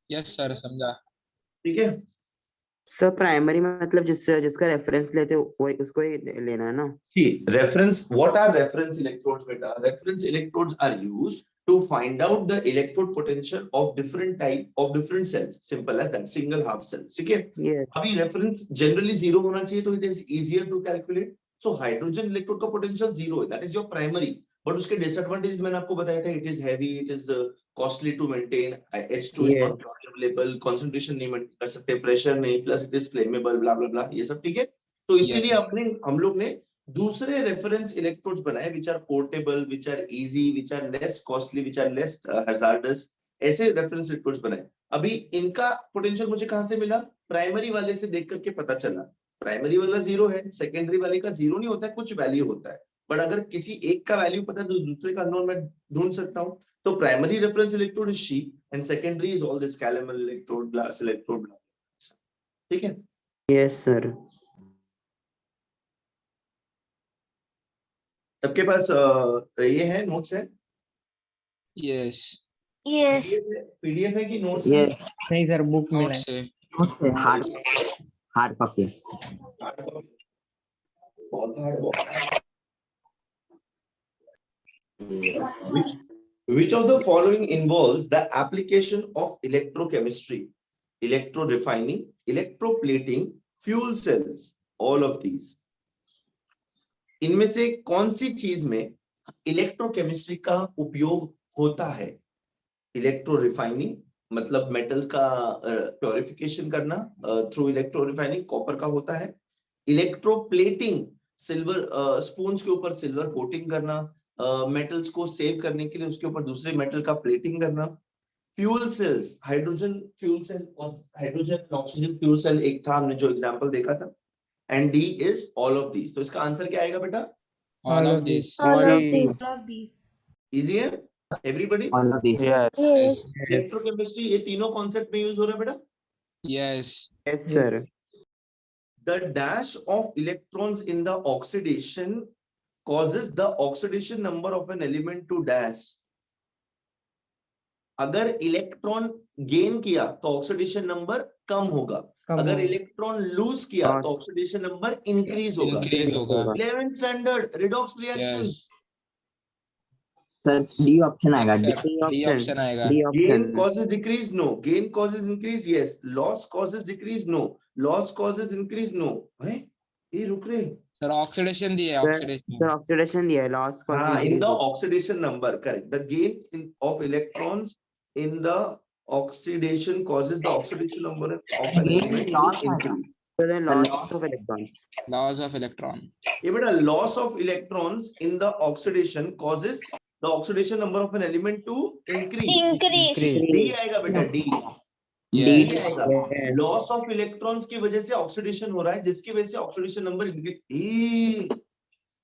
Yes sir, समझा। ठीक है। सर प्राइमरी मतलब जिसका रेफरेंस लेते हो वो उसको ही लेना है ना? See, reference, what are reference electrodes beta? Reference electrodes are used to find out the electrode potential of different type of different cells. Simple as that, single half cells. ठीक है। Yes. अभी reference generally zero होना चाहिए, तो it is easier to calculate. So hydrogen electrode का potential zero है, that is your primary. But उसके disadvantages मैंने आपको बताया था, it is heavy, it is costly to maintain, H2 is not available, concentration नहीं maintain कर सकते, pressure नहीं, plus it is flammable, blah blah blah, ये सब ठीक है। तो इसीलिए अपने हम लोग ने दूसरे रेफरेंस इलेक्ट्रोड्स बनाए which are portable, which are easy, which are less costly, which are less hazardous, ऐसे रेफरेंस इलेक्ट्रोड्स बनाए। अभी इनका पोटेंशियल मुझे कहां से मिला? प्राइमरी वाले से देख करके पता चला। प्राइमरी वाला जीरो है, सेकेंडरी वाले का जीरो नहीं होता है, कुछ वैल्यू होता है, बट अगर किसी एक का वैल्यू पता है तो दूसरे का अननोन मैं ढूंढ सकता हूं। तो primary reference electrode is she and secondary is all this calomel electrode, glass electrode, ठीक है। Yes sir. सबके पास ये है, नोट्स है? Yes yes. पीडीएफ है कि नोट्स है? नहीं सर, बुक मिला है। नोट्स है। Hard copy. बहुत hard. Which of the following involves the application of electrochemistry? Electro refining, electroplating, fuel cells, all of these. इनमें से कौन सी चीज में इलेक्ट्रोकेमिस्ट्री का उपयोग होता है? इलेक्ट्रो रिफाइनिंग मतलब मेटल का प्योरिफिकेशन करना थ्रू इलेक्ट्रो रिफाइनिंग, कॉपर का होता है। इलेक्ट्रोप्लेटिंग, सिल्वर स्पून्स के ऊपर सिल्वर कोटिंग करना, मेटल्स को सेव करने के लिए उसके ऊपर दूसरे मेटल का प्लेटिंग करना। Fuel cells, hydrogen fuel cell और हाइड्रोजन ऑक्सीजन फ्यूल सेल एक था, हमने जो एग्जांपल देखा था। And D is all of these. तो इसका आंसर क्या आएगा बेटा? All of this. All of these. Easy है everybody? All of this. Yes. Electrochemistry ये तीनों कॉन्सेप्ट में यूज हो रहा है बेटा। Yes yes sir. The dash of electrons in the oxidation causes the oxidation number of an element to dash. अगर electron gain किया तो ऑक्सीडेशन नंबर कम होगा, अगर इलेक्ट्रॉन लूज किया तो ऑक्सीडेशन नंबर इंक्रीज होगा। 11th standard redox reaction. Sir D option आएगा। D option आएगा। Gain causes decrease, no. Gain causes increase, yes. Loss causes decrease, no. Loss causes increase, no. है? ये रुक रहे। सर ऑक्सीडेशन दिया है, ऑक्सीडेशन। सर ऑक्सीडेशन दिया है, लॉस हाँ, in the oxidation number, correct. The gain of electrons in the oxidation causes the oxidation number of an element to increase. Loss of electrons. Loss of electron. ये बेटा loss of electrons in the oxidation causes the oxidation number of an element to increase. D आएगा बेटा, D। Yes आएगा। Loss of electrons की वजह से oxidation हो रहा है, जिसकी वजह से oxidation number increase.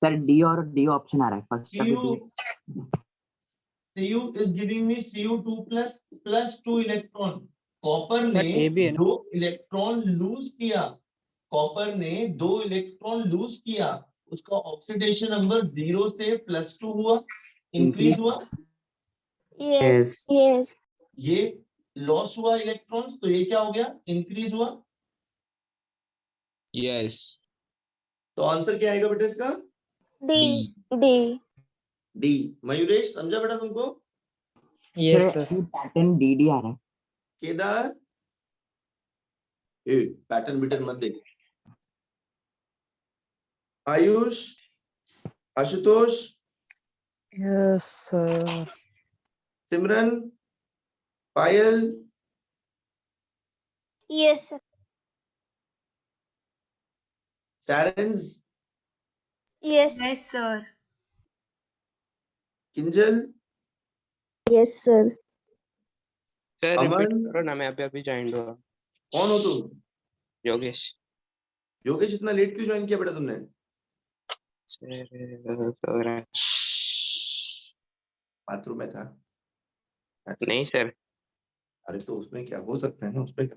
Sir D और डी ऑप्शन आ रहा है first. Cu is giving me Cu2 plus 2 electron. Copper ने 2 इलेक्ट्रॉन लूज किया, कॉपर ने 2 इलेक्ट्रॉन लूज किया, उसका ऑक्सीडेशन नंबर 0 से +2 हुआ, इंक्रीज हुआ। Yes. Yes. ये लॉस हुआ इलेक्ट्रॉन्स, तो ये क्या हो गया? इंक्रीज हुआ। यस। तो आंसर क्या आएगा बेटा इसका? D. D. डी। मयूरेश समझा बेटा तुमको? Yes sir. Pattern D D आ रहा है। केदार ए पैटर्न बीटन मत देख। Ayush, Ashutosh, yes sir. Simran, Payal, Yes, sir. Terence, Yes. Yes, sir. Kinjal, Yes, sir. Sir Aman? Repeat करो ना, मैं अभी ज्वाइन हुआ। कौन हो तुम? योगेश। योगेश इतना लेट क्यों ज्वाइन किया बेटा तुमने? बाथरूम में था? अच्छा। नहीं सर। अरे तो उसमें क्या हो सकता है ना, उसमें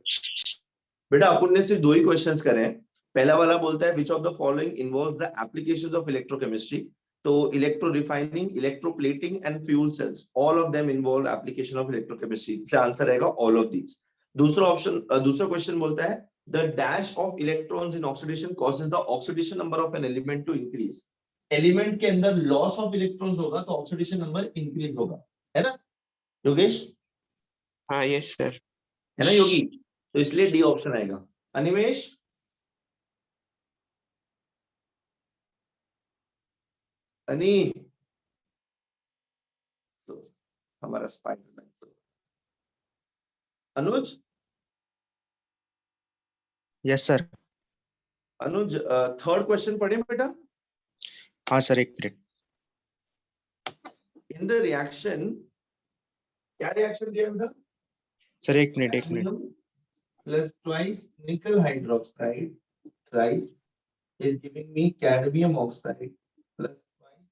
बेटा अपन ने सिर्फ 2 ही क्वेश्चंस करे हैं। पहला वाला बोलता है which of the following involves the applications of electrochemistry. तो electro refining, electroplating and fuel cells, all of them involve application of electrochemistry. इसका आंसर रहेगा ऑल ऑफ दीज। दूसरा ऑप्शन, दूसरा क्वेश्चन बोलता है the dash of electrons in oxidation causes the oxidation number of an element to increase. Element के अंदर loss of electrons होगा तो ऑक्सीडेशन नंबर इंक्रीज होगा, है ना योगेश? हाँ यस सर। है ना योगी? तो इसलिए डी ऑप्शन आएगा। अनिमेश? अनि तो हमारा spiderman. Anuj? Yes sir. Anuj third question पढ़े बेटा। हाँ सर, एक मिनट। इन द रिएक्शन, क्या रिएक्शन दिया बेटा? सर एक minute. Plus twice nickel hydroxide thrice is giving me cadmium oxide plus twice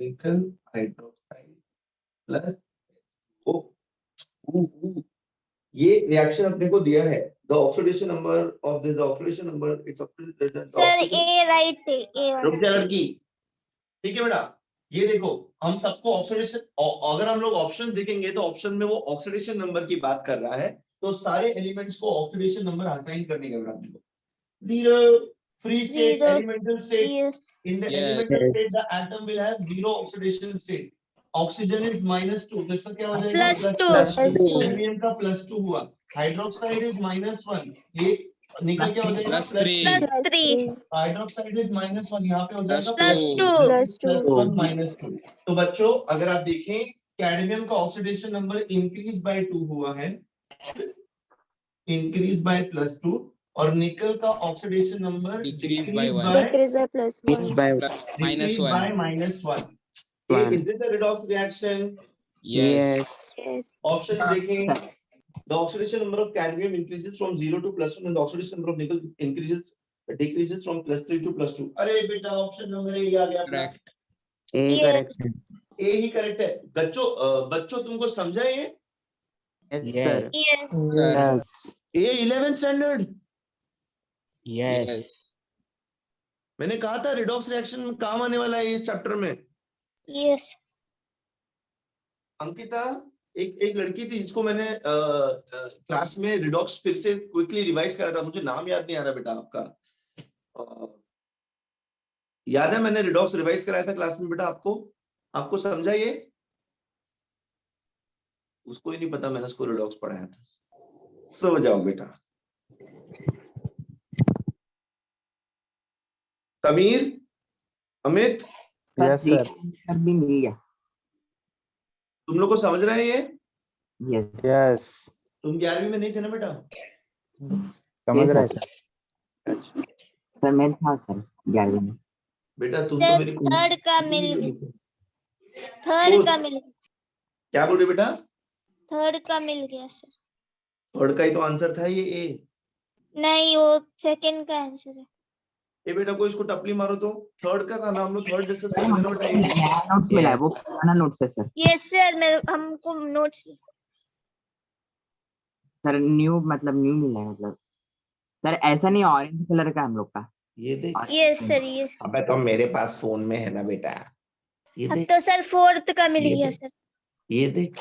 nickel hydroxide plus ये रिएक्शन अपने को दिया है। The oxidation number of the oxidation number it's sir A right है, ए रुक जा लड़की, ठीक है बेटा। ये देखो हम सबको ऑक्सीडेशन, अगर हम लोग ऑप्शन देखेंगे तो ऑप्शन में वो ऑक्सीडेशन नंबर की बात कर रहा है, तो सारे एलिमेंट्स को ऑक्सीडेशन नंबर असाइन करने का बेटा अपने को। Zero free state, Zero. elemental state. Yes. In the Yes. elemental state, the atom will have zero oxidation state. Oxygen is -2, तो इसका क्या हो जाएगा? +2. +2. Cadmium का +2 हुआ। Hydroxide is -1, ये निकल क्या हो जाएगा? +3. +3. Hydroxide is -1, यहाँ पे हो जाएगा +2. +1 -2। तो बच्चों अगर आप देखें, कैडमियम का ऑक्सीडेशन नंबर इंक्रीज बाय 2 हुआ है, इंक्रीज बाय +2, और निकल का oxidation number Decrease by one. Decrease by +1. -1. Is this a redox reaction? Yes. Yes. Option देखें, the oxidation number of cadmium increases from 0 to +1 and the oxidation number of nickel decreases from +3 to +2। अरे बेटा option number A आ गया। Correct. ए Yes. Correct है। ए ही correct है। बच्चों तुमको समझा ये? Yes sir. Yes. Sir. ये 11th स्टैंडर्ड। Yes. मैंने कहा था रिडॉक्स रिएक्शन में काम आने वाला है इस चैप्टर में। Yes. अंकिता, एक लड़की थी जिसको मैंने क्लास में रिडॉक्स फिर से क्विकली रिवाइज करा था, मुझे नाम याद नहीं आ रहा बेटा आपका। याद है मैंने रिडॉक्स रिवाइज कराया था क्लास में बेटा आपको समझा ये? उसको ही नहीं पता मैंने उसको रिडॉक्स पढ़ाया था। सो जाओ बेटा। कबीर, अमित, यस सर भी मिल गया। तुम लोग को समझ रहा है ये? यस यस तुम 11वीं में नहीं थे ना बेटा? समझ रहे हैं सर। अच्छा सर मैं था सर 11वीं में। बेटा तुम तो सर मेरी थर्ड का मिल गया, थर्ड का मिल गया, क्या बोल रहे बेटा? थर्ड का मिल गया सर। थर्ड का ही तो आंसर था ये ए। नहीं, वो सेकंड का आंसर है। ए बेटा को इसको टपली मारो तो। थर्ड का था ना, हम लोग थर्ड डिस्कस कर रहे थे ना बेटा। नया नोट्स मिला है, वो पुराना नोट्स है सर। यस सर, मेरे हमको नोट्स सर न्यू मतलब न्यू मिला है, मतलब सर ऐसा नहीं ऑरेंज कलर का हम लोग का। ये देख। Yes sir. यस अबे तो मेरे पास फोन में है ना बेटा, ये अब देख। तो सर फोर्थ का मिल ये गया देख। सर। ये देख।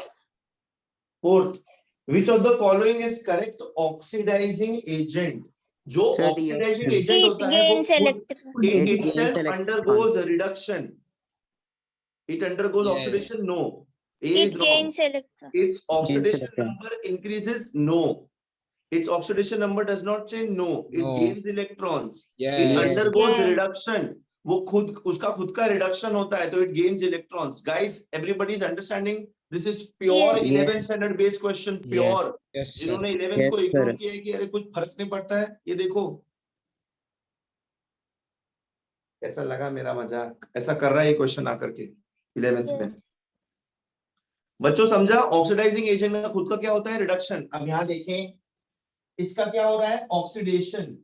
Fourth, which of the following is correct oxidizing agent? जो Sir, D oxidizing option. Agent It होता है वो gains electron. it It itself gains undergoes a reduction. It undergoes Yes. oxidation. No, A It is wrong. gains electron. Its oxidation electron. number increases. No, its oxidation number does not change. No, it No. gains electrons. It Yes. undergoes Yeah. reduction. वो उसका खुद का reduction होता है तो it gains electrons. Guys, everybody is understanding? This is pure Yes. 11th standard based question. Pure. Yes, sir. जिन्होंने 11th Yes, को ignore sir. किया है कि अरे कुछ फर्क नहीं पड़ता है, ये देखो कैसा लगा मेरा मजाक। ऐसा कर रहा है ये क्वेश्चन आकर के 11th में। Yes. बच्चों समझा? ऑक्सीडाइजिंग एजेंट का खुद का क्या होता है? रिडक्शन। अब यहाँ देखें, इसका क्या हो रहा है? ऑक्सीडेशन।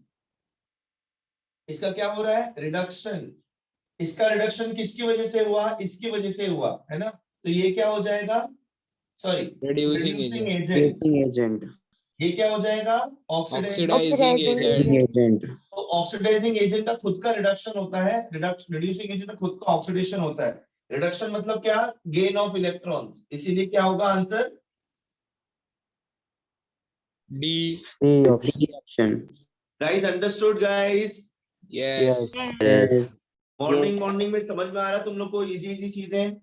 इसका क्या हो रहा है? रिडक्शन। इसका रिडक्शन किसकी वजह से हुआ? इसकी वजह से हुआ, है ना? तो ये क्या हो जाएगा? Sorry, Reducing agent. Agent. Reducing agent. ये क्या हो जाएगा? Oxidizing Oxidizing Oxidizing agent. Agent. तो ऑक्सीडाइजिंग एजेंट का खुद का रिडक्शन होता है, रिड्यूसिंग एजेंट का खुद का ऑक्सीडेशन होता है। रिडक्शन मतलब क्या? Gain of electrons. इसीलिए क्या होगा answer? D. D option. D option. Guys, understood guys? Yes. Yes. Morning morning में समझ में आ रहा तुम लोग को इजी इजी चीजें?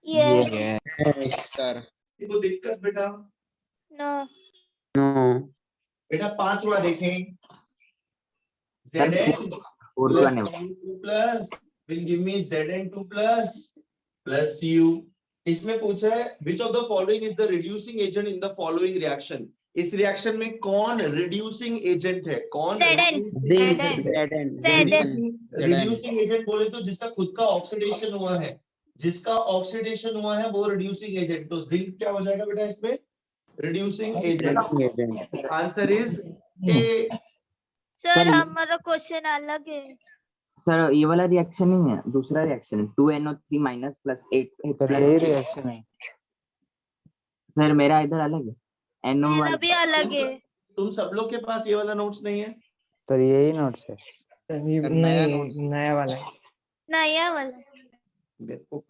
Yes. Yes. Sir. देखो दिक्कत बेटा, No. No. बेटा पांचवा देखें, Sir, Zn और plus करने U2 plus will give me Zn2 plus U. इसमें पूछा है which of the following is the reducing agent in the following reaction? इस रिएक्शन में कौन रिड्यूसिंग एजेंट है? कौन Zn. रिड्यूसिंग एजेंट बोले तो जिसका खुद का ऑक्सीडेशन हुआ है, जिसका ऑक्सीडेशन हुआ है वो रिड्यूसिंग एजेंट। तो जिंक क्या हो जाएगा बेटा इसमें? Reducing agent. Answer is a. Sir हमारा क्वेश्चन अलग है। सर ये वाला रिएक्शन नहीं है, दूसरा reaction 2NO3 minus plus 8 sir यही रिएक्शन है। सर मेरा इधर अलग है, NO मेरा वाला भी अलग है। तुम सब लोग के पास ये वाला नोट्स नहीं है? सर यही नोट्स है। नहीं नया notes। नया वाला है। नया वाला। देखो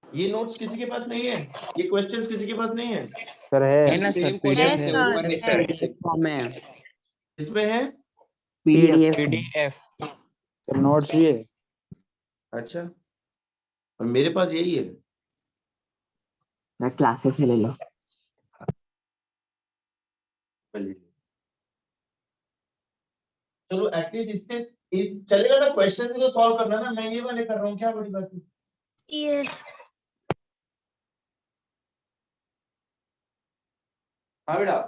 ये नोट्स किसी के पास नहीं है? ये क्वेश्चंस किसी के पास नहीं है? सर है ना सर, सेम PDF क्वेश्चन है। है ऊपर लिखा है PDF फॉर्म में है। इसमें है? PDF। PDF। सर नोट्स भी है। अच्छा, और मेरे पास यही है। क्लासेस से ले लो। चलो एटलीस्ट इससे चलेगा ना, क्वेश्चन भी तो सॉल्व करना ना। मैं ये वाले कर रहा हूँ, क्या बड़ी बात है? यस। हाँ बेटा,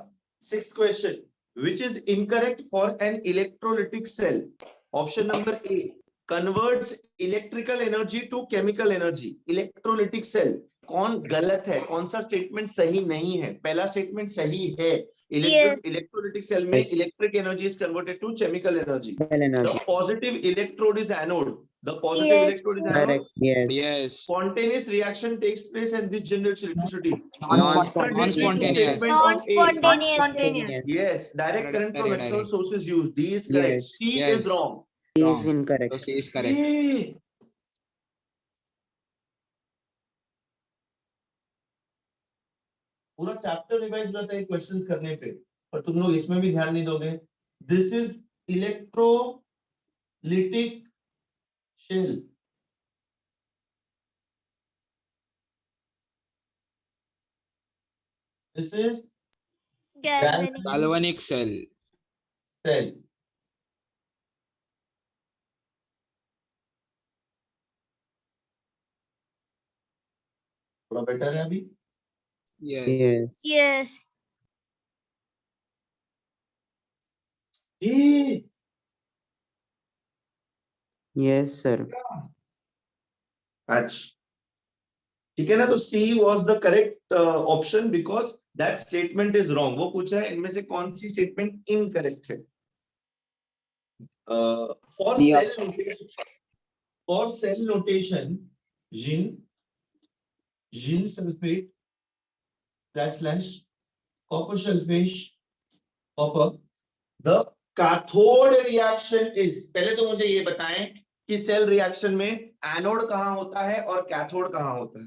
sixth question, which is incorrect for an electrolytic cell? Option number A, converts electrical energy to chemical energy. Electrolytic cell कौन गलत है? कौन सा स्टेटमेंट सही नहीं है? पहला स्टेटमेंट सही है। Electrolytic cell में electric energy is converted to chemical energy. The positive electrode is anode. The positive electrode is anode. Correct. Yes. Yes. Spontaneous reaction takes place and this generates electricity. Non-spontaneous. Statement of A. Non-spontaneous. Yes, direct current from external sources used. D is correct. Yes. C Yes. is wrong. He Wrong. is incorrect. So C is correct. ए, पूरा chapter revise रहता है questions करने पे, पर तुम लोग इसमें भी ध्यान नहीं दोगे। This is electrolytic cell. This is Galvanic. Galvanic cell. Cell. थोड़ा बेटर है अभी? Yes. Yes. Yes. ए, Yes, sir. अच्छा ठीक है ना। तो C was the correct option because that statement is wrong. वो पूछ रहा है इनमें से कौन सी स्टेटमेंट इनकरेक्ट है। For cell notation, for cell notation, zinc sulfate slash copper sulfate copper. The cathode reaction is, पहले तो मुझे ये बताएं कि सेल रिएक्शन में एनोड कहाँ होता है और कैथोड कहाँ होता है?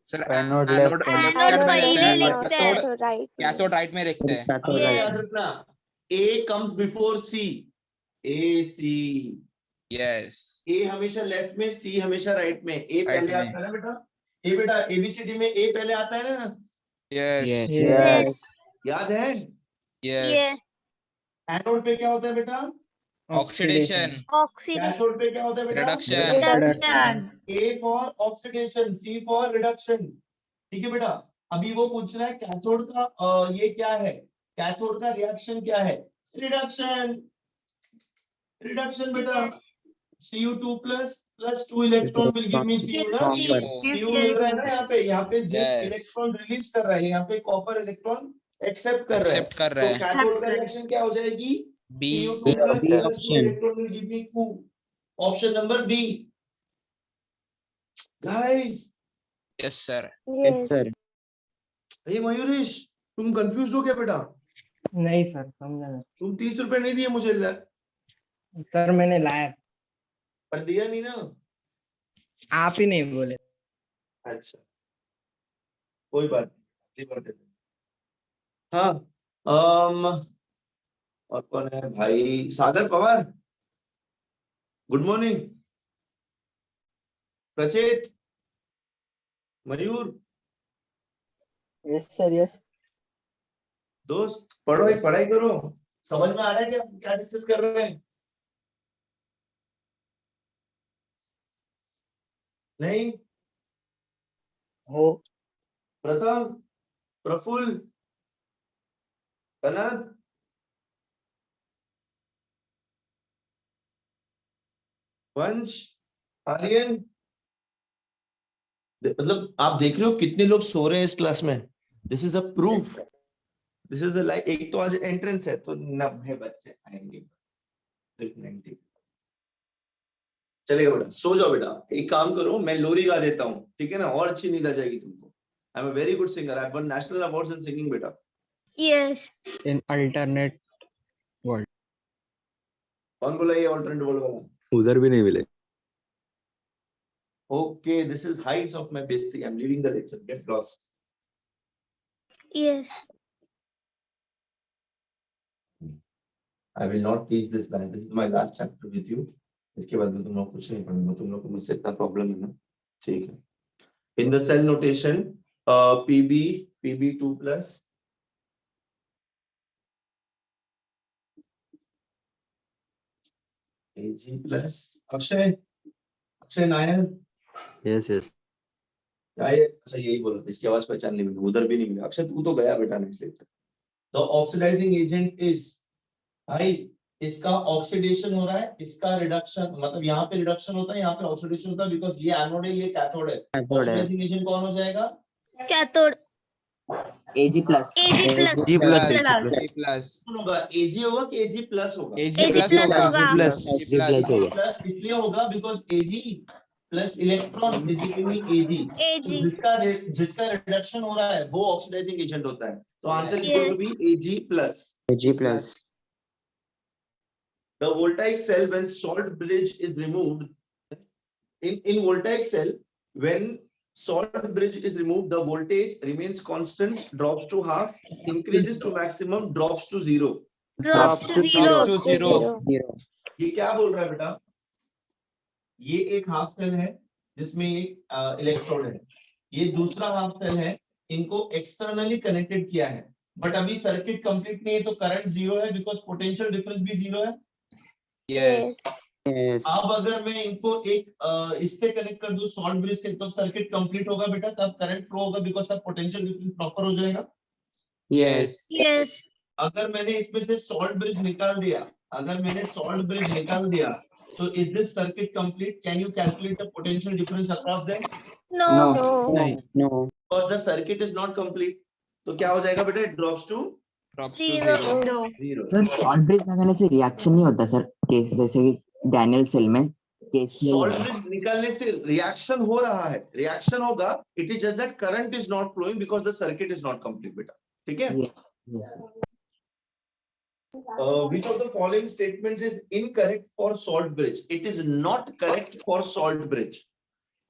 Sir, Anode anode left. left Anode side में पहले लिखता है, लिखते हैं। cathode cathode right में लिखते हैं। Cathode ये right. याद रखना, A comes before C. A C. Yes. A हमेशा लेफ्ट में, C हमेशा राइट में। A पहले में। आता है ना बेटा? A बेटा ABCD में A पहले आता है ना? Yes. Yes. याद है? Yes. Yes. एनोड पे क्या होता है बेटा? Oxidation. Oxidation. कैथोड पे क्या होता है बेटा? Reduction. Reduction. A for oxidation, C for reduction. ठीक है बेटा। अभी वो पूछ रहा है कैथोड का ये क्या है? कैथोड का रिएक्शन क्या है? रिडक्शन। रिडक्शन बेटा। Cu2 plus 2 electron will give me Cu ना? Cu मिल रहा है ना यहाँ पे? यहाँ पे जिंक Yes. इलेक्ट्रॉन रिलीज कर रहा है, यहाँ पे कॉपर इलेक्ट्रॉन एक्सेप्ट कर रहा है। Accept कर रहा तो है। कैथोड का रिएक्शन क्या हो जाएगी? B. Cu2 plus B plus 2 option. electron will give me Cu. Option number B. Guys, Yes, sir. Yes, sir. हे मयूरेश, तुम कंफ्यूज हो क्या बेटा? नहीं सर, समझा नहीं। तुम 30 रुपए नहीं दिए मुझे, सर मैंने लाया, पर दिया नहीं ना? आप ही नहीं बोले। अच्छा कोई बात नहीं, अगली बार देते हैं। हाँ और कौन है भाई? सागर पवार, गुड मॉर्निंग। प्रचेत, मयूर, यस सर यस। दोस्त पढ़ो, एक पढ़ाई करो। समझ में आ रहा है कि हम क्या डिस्कस कर रहे हैं? नहीं? हो प्रथम, प्रफुल्ल, कनद, वंश, आर्यन। मतलब आप देख रहे हो कितने लोग सो रहे हैं इस क्लास में। This is a proof, this is a like. एक तो आज एंट्रेंस है तो 90 बच्चे आएंगे, सिर्फ 90। चलेगा बेटा, सो जाओ बेटा। एक काम करो, मैं लोरी गा देता हूँ, ठीक है ना? और अच्छी नींद आ जाएगी तुमको। I am a very good singer, I have one national awards in singing बेटा। Yes. In alternate world. कौन बोला ये ऑल्टरनेट वर्ल्ड वाला? उधर भी नहीं मिले। Okay, this is heights of my bestie. I'm leaving the lecture. Get lost. Yes. I will not teach this line. This is my last chapter with you. इसके बाद में तुम लोग कुछ नहीं पढ़ूंगा। तुम लोग को मुझसे इतना प्रॉब्लम है ना, ठीक है? In the cell notation, PB2 plus AG plus Akshay Nair. Yes yes. क्या है? अच्छा यही बोला, इसकी आवाज पहचान नहीं मिली, उधर भी नहीं मिला। अक्षय तू तो गया बेटा next lecture. The oxidizing agent is, भाई इसका ऑक्सीडेशन हो रहा है, इसका रिडक्शन, मतलब यहाँ पे रिडक्शन होता है, यहाँ पे ऑक्सीडेशन होता है, बिकॉज ये एनोड है, ये कैथोड है। ऑक्सीडाइजिंग एजेंट कौन हो जाएगा? Cathode. Ag plus. Ag plus. G plus Plus, Ac G plus, कौन होगा? एजी होगा कि एजी प्लस होगा? AG Ag plus plus होगा, होगा। plus G plus, प्लस इसलिए होगा because Ag plus electron is equal to Ag. Ag. जिसका रिडक्शन हो रहा है वो ऑक्सीडाइजिंग एजेंट होता है। तो answer is going to be Ag plus. G plus. The voltaic cell, when salt bridge is removed, in voltaic cell, when salt bridge is removed, the voltage remains constant, drops to half, increases to maximum, drops to zero. Drops to zero. to zero. Zero. ये क्या बोल रहा है बेटा? ये एक half cell है जिसमें एक इलेक्ट्रोड है, ये दूसरा हाफ सेल है, इनको एक्सटर्नली कनेक्टेड किया है, बट अभी सर्किट कंप्लीट नहीं है, तो करंट जीरो है, बिकॉज पोटेंशियल डिफरेंस भी जीरो है। Yes. Yes. अब अगर मैं इनको एक इससे कनेक्ट कर दूं सॉल्ट ब्रिज से, तो सर्किट कंप्लीट होगा बेटा, तब करंट फ्लो होगा, बिकॉज तब पोटेंशियल डिफरेंस प्रॉपर हो जाएगा। Yes. Yes. अगर मैंने इसमें से सॉल्ट ब्रिज निकाल दिया, तो is this circuit complete? Can you calculate the potential difference across them? No. No. No. Because the circuit is not complete. तो क्या हो जाएगा बेटा? It drops to Drops to Zero. zero. Zero. Sir salt bridge लगाने से reaction नहीं होता sir, case जैसे कि डैनियल सेल में केस सॉल्ट ब्रिज निकालने से रिएक्शन हो रहा है, रिएक्शन होगा, it is just that current is not flowing because the circuit is not complete बेटा, ठीक है? Which of the following statements is incorrect for salt bridge? It is not correct for salt bridge.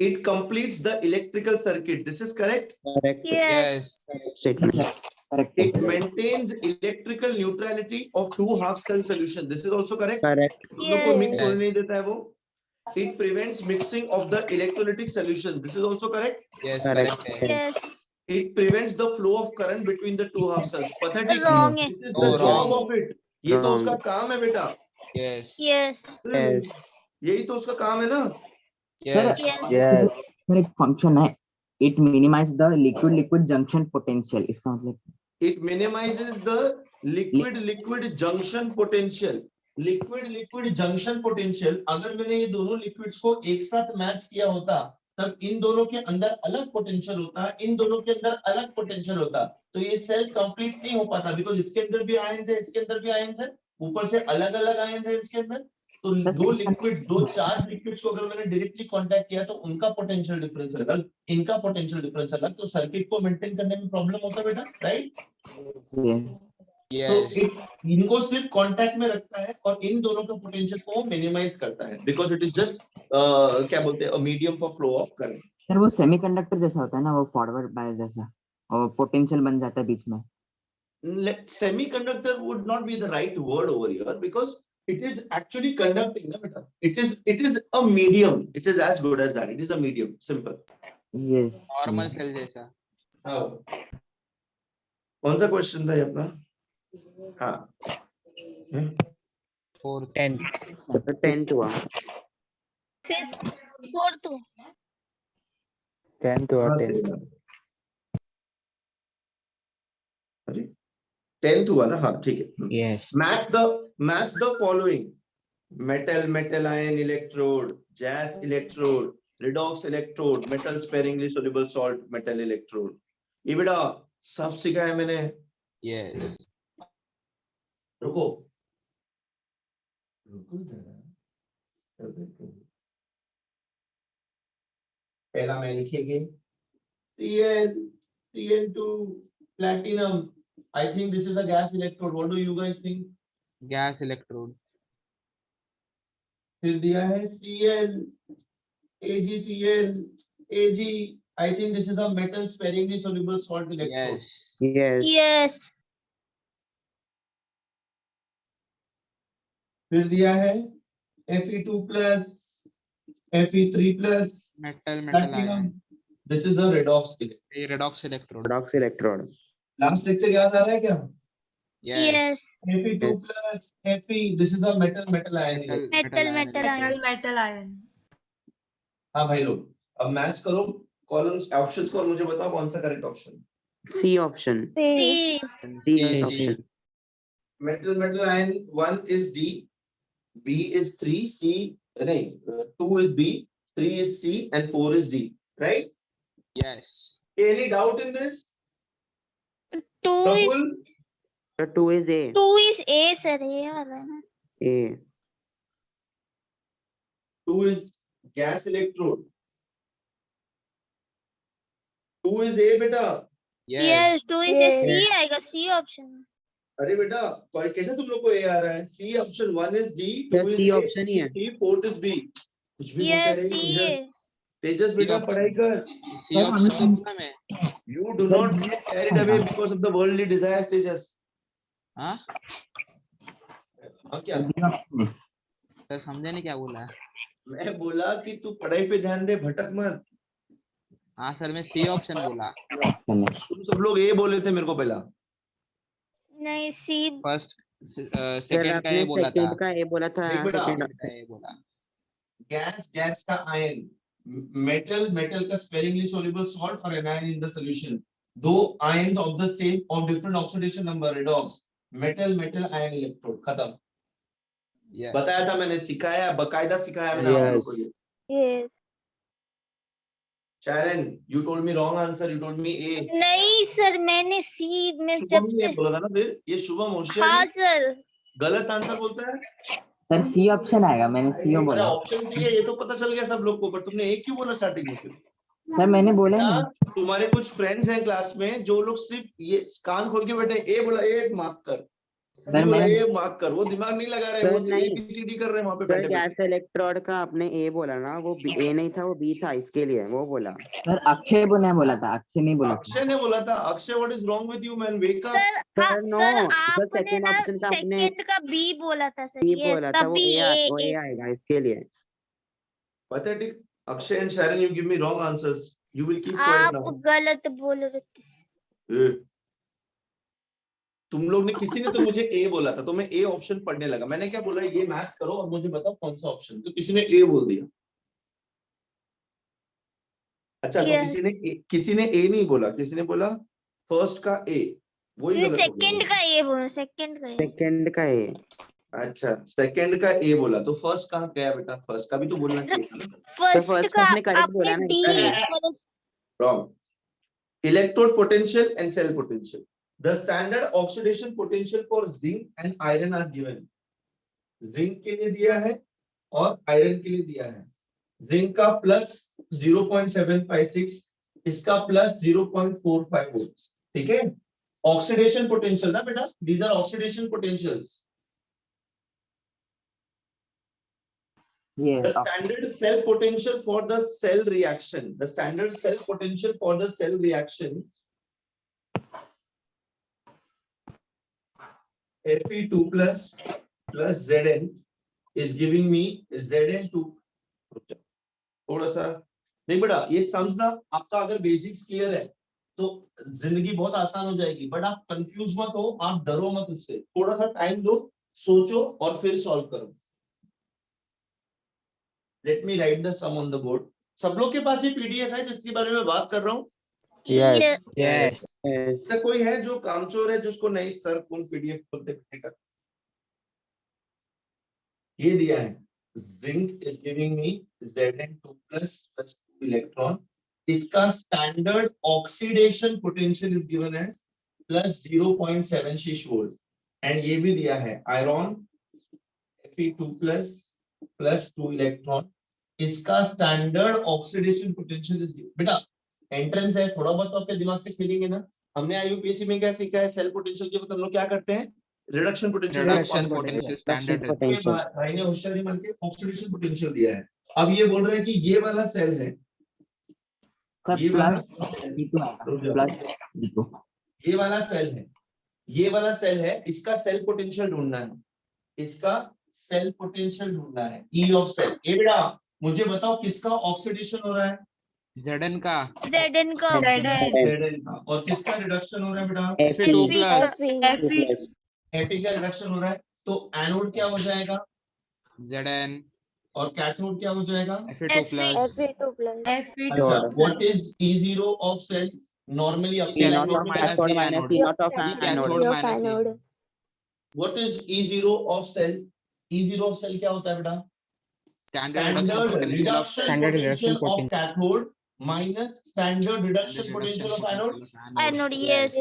It completes the electrical circuit. This is correct. Correct. Yes. Statement. Correct It maintains electrical neutrality of two half cell solution. This is also correct. Correct. तुम लोग को mix Yes. होने नहीं देता है वो. It prevents mixing of the electrolytic solution. This is also correct. Yes, Correct. correct. Yes. It prevents the flow of current between the two half cells. Pathetic. Wrong है. This is Oh, the job wrong. of it. ये तो Wrong. उसका काम है बेटा. Yes. Yes. Yes. यही तो उसका काम है ना. Yes. Yes. Yes. सर एक फंक्शन है, it minimise the liquid liquid junction potential, इसका मतलब It minimizes the liquid junction potential. Liquid junction potential. अगर मैंने ये दोनों लिक्विड्स को एक साथ मैच किया होता, तब इन दोनों के अंदर अलग पोटेंशियल होता, इन दोनों के अंदर अलग पोटेंशियल होता, तो ये सेल कंप्लीट नहीं हो पाता, बिकॉज इसके अंदर भी आयंस है, इसके अंदर भी आयंस है, ऊपर से अलग अलग आयंस है इसके अंदर। तो दो चार्ज लिक्विड्स को अगर मैंने डायरेक्टली कांटेक्ट किया तो उनका पोटेंशियल डिफरेंस अलग, इनका पोटेंशियल डिफरेंस अलग, तो सर्किट को मेंटेन करने में प्रॉब्लम होता है बेटा, राइट? तो Yes. इनको सिर्फ कांटेक्ट में रखता है और इन दोनों का पोटेंशियल को मिनिमाइज करता है, बिकॉज इट इज जस्ट क्या बोलते हैं, medium for flow of current. Sir वो सेमीकंडक्टर जैसा होता है ना, वो फॉरवर्ड बायस जैसा, और पोटेंशियल बन जाता है बीच में। Semiconductor would not be the right word over here because it is actually conducting. Na beta? It is a medium. It is as good as that. It is a medium. Simple. Yes. Normal cell जैसा. हाँ. कौन सा question था ये अपना? हाँ. Fourth. 10th. 10th हुआ. Fifth fourth 10th हुआ हाँ, 10th. अरे 10th हुआ ना? हाँ ठीक है. Yes. Match the following: metal ion electrode, gas electrode, redox electrode, metal sparingly soluble salt metal electrode. ये बेटा सब सीखा है मैंने. Yes. रुको जरा. पहला मैं लिखेंगे CN2 platinum. I think this is a gas electrode. What do you guys think? Gas electrode. फिर दिया है Cl, AgCl, Ag. I think this is a metal sparingly soluble salt electrode. Yes. Yes. Yes फिर दिया है Fe2 plus, Fe3 plus, Metal ion. platinum. This is a redox electrode. ये redox electrode. Redox electrode. Last lecture याद आ रहा है क्या? Yes. Yes Fe2 Yes. plus Fe. This is a metal ion electrode. Metal ion हाँ भाई लोग, अब match करो कॉलम्स ऑप्शंस को और मुझे बताओ कौन सा correct option. C option. C C C. option. Metal ion 1 is D, B is 3, C नहीं 2 is B, 3 is C and 4 is D, right? Yes. Any doubt in this? Two is Praful? The 2 is A. Two is a sir ये वाला है ना. A. 2 is gas electrode. 2 is A बेटा. Yes. Yes two is a Yes. सी आएगा C option. अरे बेटा कैसे तुम लोग को A आ रहा है? C option 1 is D, 2 Sir, is C A, option ही है. C 4th is B. कुछ भी बोलते यस रहे सी इधर. तेजस बेटा option. पढ़ाई कर. C option तो बोला मैं. You do not get carried away because of the worldly desires, Tejas. हाँ? हाँ क्या? सर समझे नहीं क्या बोला? मैं बोला कि तू पढ़ाई पे ध्यान दे, भटक मत. हाँ सर मैं C option बोला. तुम सब लोग ए बोले थे मेरे को पहला. नहीं सी फर्स्ट Sir, सेकंड का आपने ये बोला था. second का A बोला था. देख बेटा. Second. सेकंड का ये बोला. गैस का आयन, मेटल का sparingly soluble salt और anion in the solution. दो ions of the same or different oxidation number, redox. metal ion electrode. खत्म. Yes. बताया था मैंने, सिखाया, बकायदा सिखाया मैंने आप लोगों को ये. Yes Sharon, you told me wrong answer. You told me A. नहीं सर मैंने सी में जब शुभम ने से बोला था ना फिर. ये शुभम हाँ होशियार सर गलत आंसर बोलता है. सर सी ऑप्शन आएगा, मैंने सी बोला. ऑप्शन सी है ये तो पता चल गया सब लोग को, पर तुमने एक क्यों बोला स्टार्टिंग में? फिर सर मैंने बोला ही क्या नहीं. तुम्हारे कुछ फ्रेंड्स हैं क्लास में जो लोग सिर्फ ये कान खोल के बैठे, ए बोला ए मार्क कर, सर बोला मैंने ए मार्क कर, वो दिमाग नहीं लगा रहे, सर, वो सिर्फ नहीं। एबीसीडी कर रहे हैं वहां पे सर बैठे बैठे. गैस इलेक्ट्रोड का आपने A बोला ना, वो A नहीं था, वो B था, इसके लिए वो बोला. सर अक्षय ने बोला था, अक्षय नहीं बोला था. अक्षय ने बोला था. Akshay what is wrong with you man, wake up. Sir हाँ no, सर सर, आपने second ना option था आपने- सेकंड का बी बोला था सर. B ये बोला था, वो तभी वो A ए आएगा इसके लिए. Pathetic. Akshay and Sharon, you give me wrong answers. You will keep quiet आप नाउ. गलत बोल रहे थे. तुम लोग ने, किसी ने तो मुझे ए बोला था तो मैं ए ऑप्शन पढ़ने लगा. मैंने क्या बोला, ये मैच करो और मुझे बताओ कौन सा ऑप्शन. तो किसी ने ए बोल दिया. अच्छा तो Yes. किसी ने ए नहीं बोला, किसी ने बोला फर्स्ट का ए. वही गलत हो गया. सेकंड का ए बोलो सेकंड का ए. सेकंड का A. अच्छा सेकंड का ए बोला तो फर्स्ट कहाँ गया बेटा? फर्स्ट का भी तो बोलना चाहिए था ना. फर्स्ट first का आपने correct आपने बोला ना, D correct. Wrong. Electrode potential and cell potential. The standard oxidation potential for zinc and iron are given. Zinc के लिए दिया है और iron के लिए दिया है. Zinc का प्लस 0.756, इसका प्लस 0.45 volts. ठीक है. Oxidation potential ना बेटा. These are oxidation potentials. Yes. The standard cell potential for the cell reaction. The standard cell potential for the cell reaction Fe2 plus Zn is giving me Zn2. थोड़ा सा नहीं बेटा, ये समझना, आपका अगर बेसिक्स क्लियर है तो जिंदगी बहुत आसान हो जाएगी, बट आप कंफ्यूज मत हो, आप डरो मत उससे, थोड़ा सा टाइम दो, सोचो और फिर सॉल्व करो। Let me write the sum on the board. सब लोग के पास ये पीडीएफ है जिसके बारे में बात कर रहा हूँ? Yes. Yes. Yes. ऐसा कोई है जो कामचोर है जिसको नहीं सर कौन पीडीएफ खोलते फिरने का? ये दिया है, zinc is giving me Zn2 plus 2 electron, इसका standard oxidation potential is given as plus 0.76 volt, and ये भी दिया है आयरन Fe2 plus 2 इलेक्ट्रॉन, इसका स्टैंडर्ड ऑक्सीडेशन पोटेंशियल इज, बेटा एंट्रेंस है, थोड़ा बहुत तो आपके दिमाग से खेलेंगे ना। हमने आईयूपीएससी में क्या सीखा है, सेल पोटेंशियल के मतलब हम लोग क्या करते हैं, reduction potential. Reduction potential standard भाई ने होशियारी मान के ऑक्सीडेशन पोटेंशियल दिया है। अब ये बोल रहे हैं कि ये वाला सेल है, ये वाला ये वाला सेल है, ये वाला सेल है, इसका सेल पोटेंशियल ढूंढना है, इसका सेल पोटेंशियल ढूंढना है, ई ऑफ सेल। ये बेटा मुझे बताओ किसका ऑक्सीडेशन हो रहा है? Zn का Zn का Zn का। और किसका रिडक्शन हो रहा है बेटा? Fe2 plus Fe का रिडक्शन हो रहा है, तो एनोड क्या हो जाएगा? Zn और कैथोड क्या हो जाएगा? Fe2 plus अच्छा, what is E0 of cell? Normally cathode minus E anode. Cathode minus E. What is E0 of cell? E0 of cell क्या होता है बेटा? Standard Standard reduction reduction potential of reduction potential of potential. cathode minus standard reduction potential of anode. Anode, yes.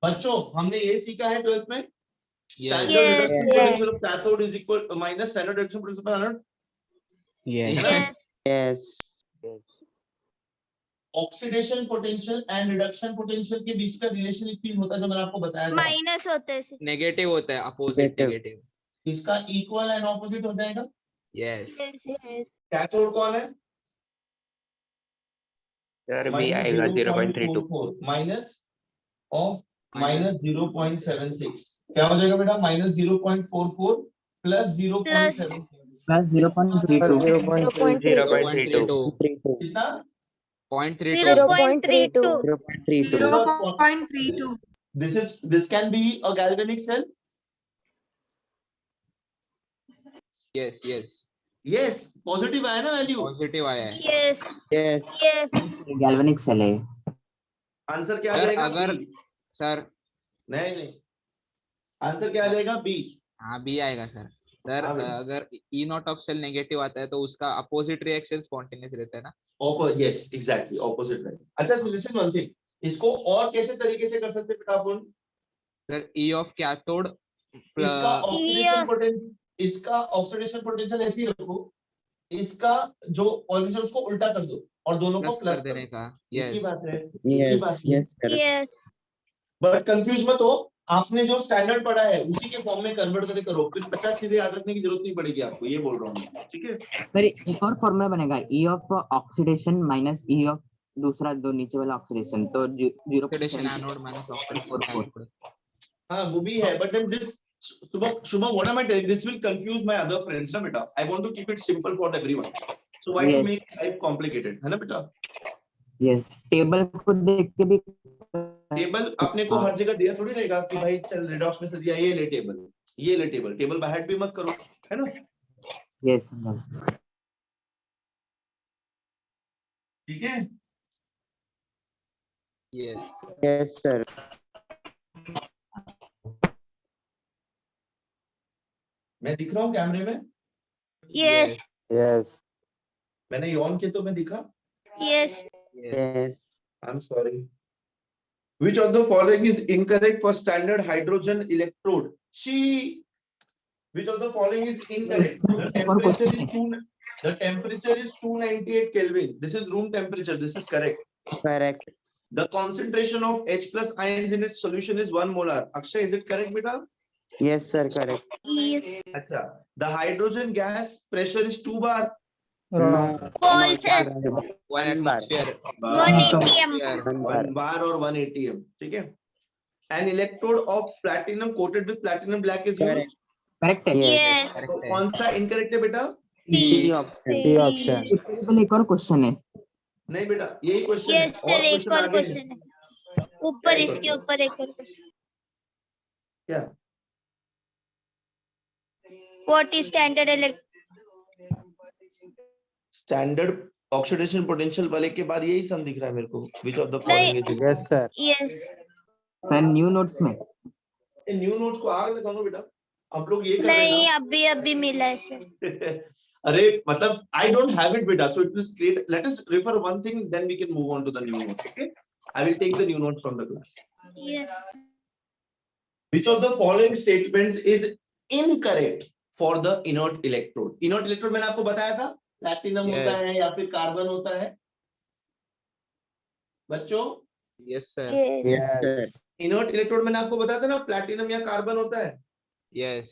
बच्चों हमने ये सीखा है 12th में, standard Yes. reduction potential of cathode is equal minus standard reduction potential of anode. Yes. Yes. Yes. Oxidation potential and reduction potential के बीच का relation एक चीज होता है जो मैंने आपको बताया था, माइनस होते हैं नेगेटिव होता है, अपोजिट नेगेटिव। इसका इक्वल एंड ऑपोजिट हो जाएगा। यस कैथोड कौन है? सर भी आएगा 0.32 माइनस ऑफ माइनस 0.76, क्या हो जाएगा बेटा? माइनस 0.44 प्लस 0.7 प्लस 0.32 0.32 कितना? 0.32 0.32. This can be a galvanic cell. Yes yes Yes, positive आया ना वैल्यू? पॉजिटिव आया है। Yes. Yes. Yes. Galvanic cell है। आंसर क्या आ सर जाएगा? अगर B. सर नहीं आंसर क्या आ जाएगा? बी। हाँ बी आएगा सर। सर हाँ बेटा। अगर ई नॉट ऑफ सेल नेगेटिव आता है तो उसका अपोजिट रिएक्शन स्पॉन्टेनियस रहता है ना। यस एग्जैक्टली ऑपोजिट है। अच्छा लिसन वन थिंग, इसको और कैसे तरीके से कर सकते हैं बेटा अपन? सर ई ऑफ कैथोड इसका ऑक्सीडेशन पोटेंशियल, इसका ऑक्सीडेशन पोटेंशियल ऐसे ही रखो, इसका जो ऑक्सीडेशन उसको उल्टा कर दो और दोनों को प्लस प्लस कर देने का। एक ही यस बात है, एक ही Yes. बात है। Yes. Correct. Yes. But confuse मत हो, आपने जो स्टैंडर्ड पढ़ा है उसी के फॉर्म में कन्वर्ट करके करो, फिर 50 चीजें याद रखने की जरूरत नहीं पड़ेगी आपको, ये बोल रहा हूँ, ठीक है? सर एक और फॉर्मूला बनेगा, ई of oxidation minus E of दूसरा दो नीचे वाला ऑक्सीडेशन, तो 0.7 एनोड माइनस ऑक्सीडेशन। हाँ वो भी है, but then this Shubham, what am I telling? This will confuse my other friends, ना बेटा? I want to keep it simple for everyone. So why to Yes. make life complicated, है ना बेटा? Yes table को देख के भी table अपने को हर जगह दिया थोड़ी रहेगा कि भाई चल रेडॉक्स में से दिया, ये ले टेबल, ये ले टेबल, टेबल बाय हार्ट भी मत करो, है ना? यस ठीक है? Yes Yes, sir. मैं दिख रहा हूँ कैमरे में? Yes. Yes. मैंने यौन के तो मैं दिखा? Yes. Yes. I'm sorry. Which of the following is incorrect for standard hydrogen electrode? Which of the following is incorrect? The temperature is 298 Kelvin. This is room temperature. This is correct. Correct. The concentration of H plus ions in its solution is 1 molar. Akshay, is it correct, beta? Yes, sir. Correct. Yes. Acha. The hydrogen gas pressure is 2 bar. No. False, sir. 1 atmosphere। 1 atm. 1 bar. 1 bar or 1 atm. ठीक है? An electrode of platinum coated with platinum black is Correct. used. Correct है। Yes. तो कौन सा incorrect है बेटा? T T. option. T option. इससे पहले एक और क्वेश्चन है। नहीं बेटा, यही क्वेश्चन है। Yes और sir, एक क्वेश्चन और आगे है। क्वेश्चन है ऊपर, क्या एक इसके और ऊपर एक और क्वेश्चन। क्या? What is standard standard oxidation potential वाले के बाद यही सम दिख रहा है मेरे को। Which of the नहीं। following is Yes, sir. Yes. Sir new notes में न्यू नोट्स को आग लगा दो बेटा, आप लोग ये कर रहे नहीं, हैं अभी मिला है सर। ना। अरे मतलब I don't have it बेटा, so it will create. Let us refer one thing, then we can move on to the new notes. Okay, I will take the new notes from the class. Yes. Which of the following statements is incorrect for the inert electrode? Inert electrode मैंने आपको बताया था, platinum होता है या फिर carbon होता है बच्चों। Yes sir. Yes, sir. Yes. Inert electrode मैंने आपको बताया था ना, प्लैटिनम या कार्बन होता है। Yes.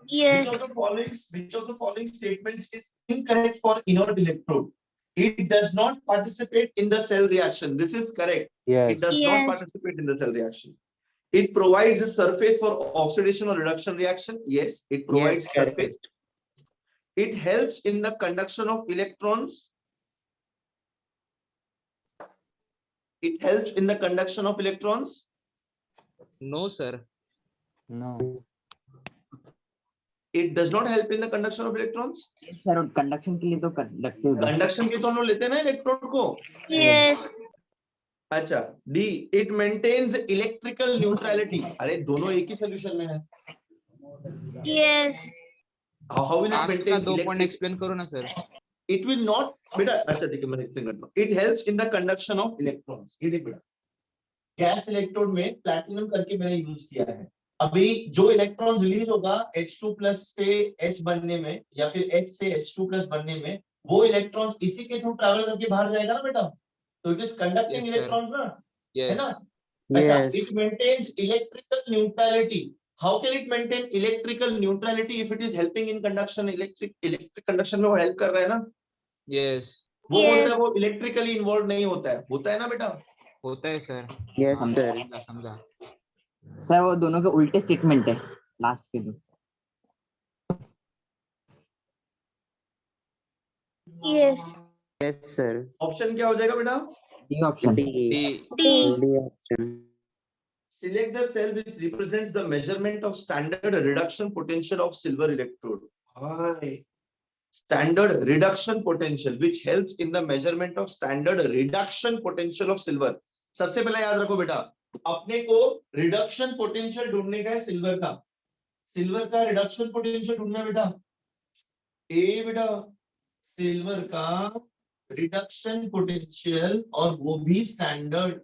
Yes. Which of the following statements is incorrect for inert electrode? It does not participate in the cell reaction. This is correct. Yes. It does not Yes. participate in the cell reaction. It provides a surface for oxidation or reduction reaction. Yes, it provides Yes, correct. surface. It helps in the conduction of electrons. It helps in the conduction of electrons. No sir. No. It does not help in the conduction of electrons. Sir conduction के लिए तो conductive है। Conduction के तो हम लोग लेते हैं ना इलेक्ट्रोड को। Yes. अच्छा, D, it maintains electrical neutrality. अरे दोनों एक ही सोल्यूशन में है। Yes. How will it last का मेंटेन 2 पॉइंट इलेक्ट्रिक? एक्सप्लेन करो ना सर। इट विल नॉट बेटा, अच्छा ठीक है मैं एक्सप्लेन करता हूँ। It helps in the conduction of electrons. ये देख बेटा, गैस इलेक्ट्रोड में प्लैटिनम करके मैंने यूज किया है। अभी जो इलेक्ट्रॉन रिलीज होगा H2+ से H बनने में या फिर H से H2+ बनने में, वो इलेक्ट्रॉन्स इसी के थ्रू ट्रैवल करके बाहर जाएगा ना बेटा, तो it is conducting Yes, sir. Electron ना, है Yes. ना। अच्छा, Yes. it maintains electrical neutrality. How can it maintain electrical neutrality if it is helping in conduction? Electric conduction में वो help कर रहा है ना। Yes. वो Yes. बोलता है वो इलेक्ट्रिकली इन्वॉल्व नहीं होता है ना बेटा। होता है सर। Yes, sir. समझा। सर वो दोनों के उल्टे स्टेटमेंट है लास्ट के दो। Yes. Yes, sir. ऑप्शन क्या हो जाएगा बेटा? D option. D. D. D. D option. Select the cell which represents the measurement of standard reduction potential of silver electrode. Hi. Standard reduction potential which helps in the measurement of standard reduction potential of silver. सबसे पहले याद रखो बेटा, अपने को reduction potential ढूंढने का है सिल्वर का। सिल्वर का रिडक्शन पोटेंशियल ढूंढना है बेटा। ए बेटा, सिल्वर का रिडक्शन पोटेंशियल, और वो भी स्टैंडर्ड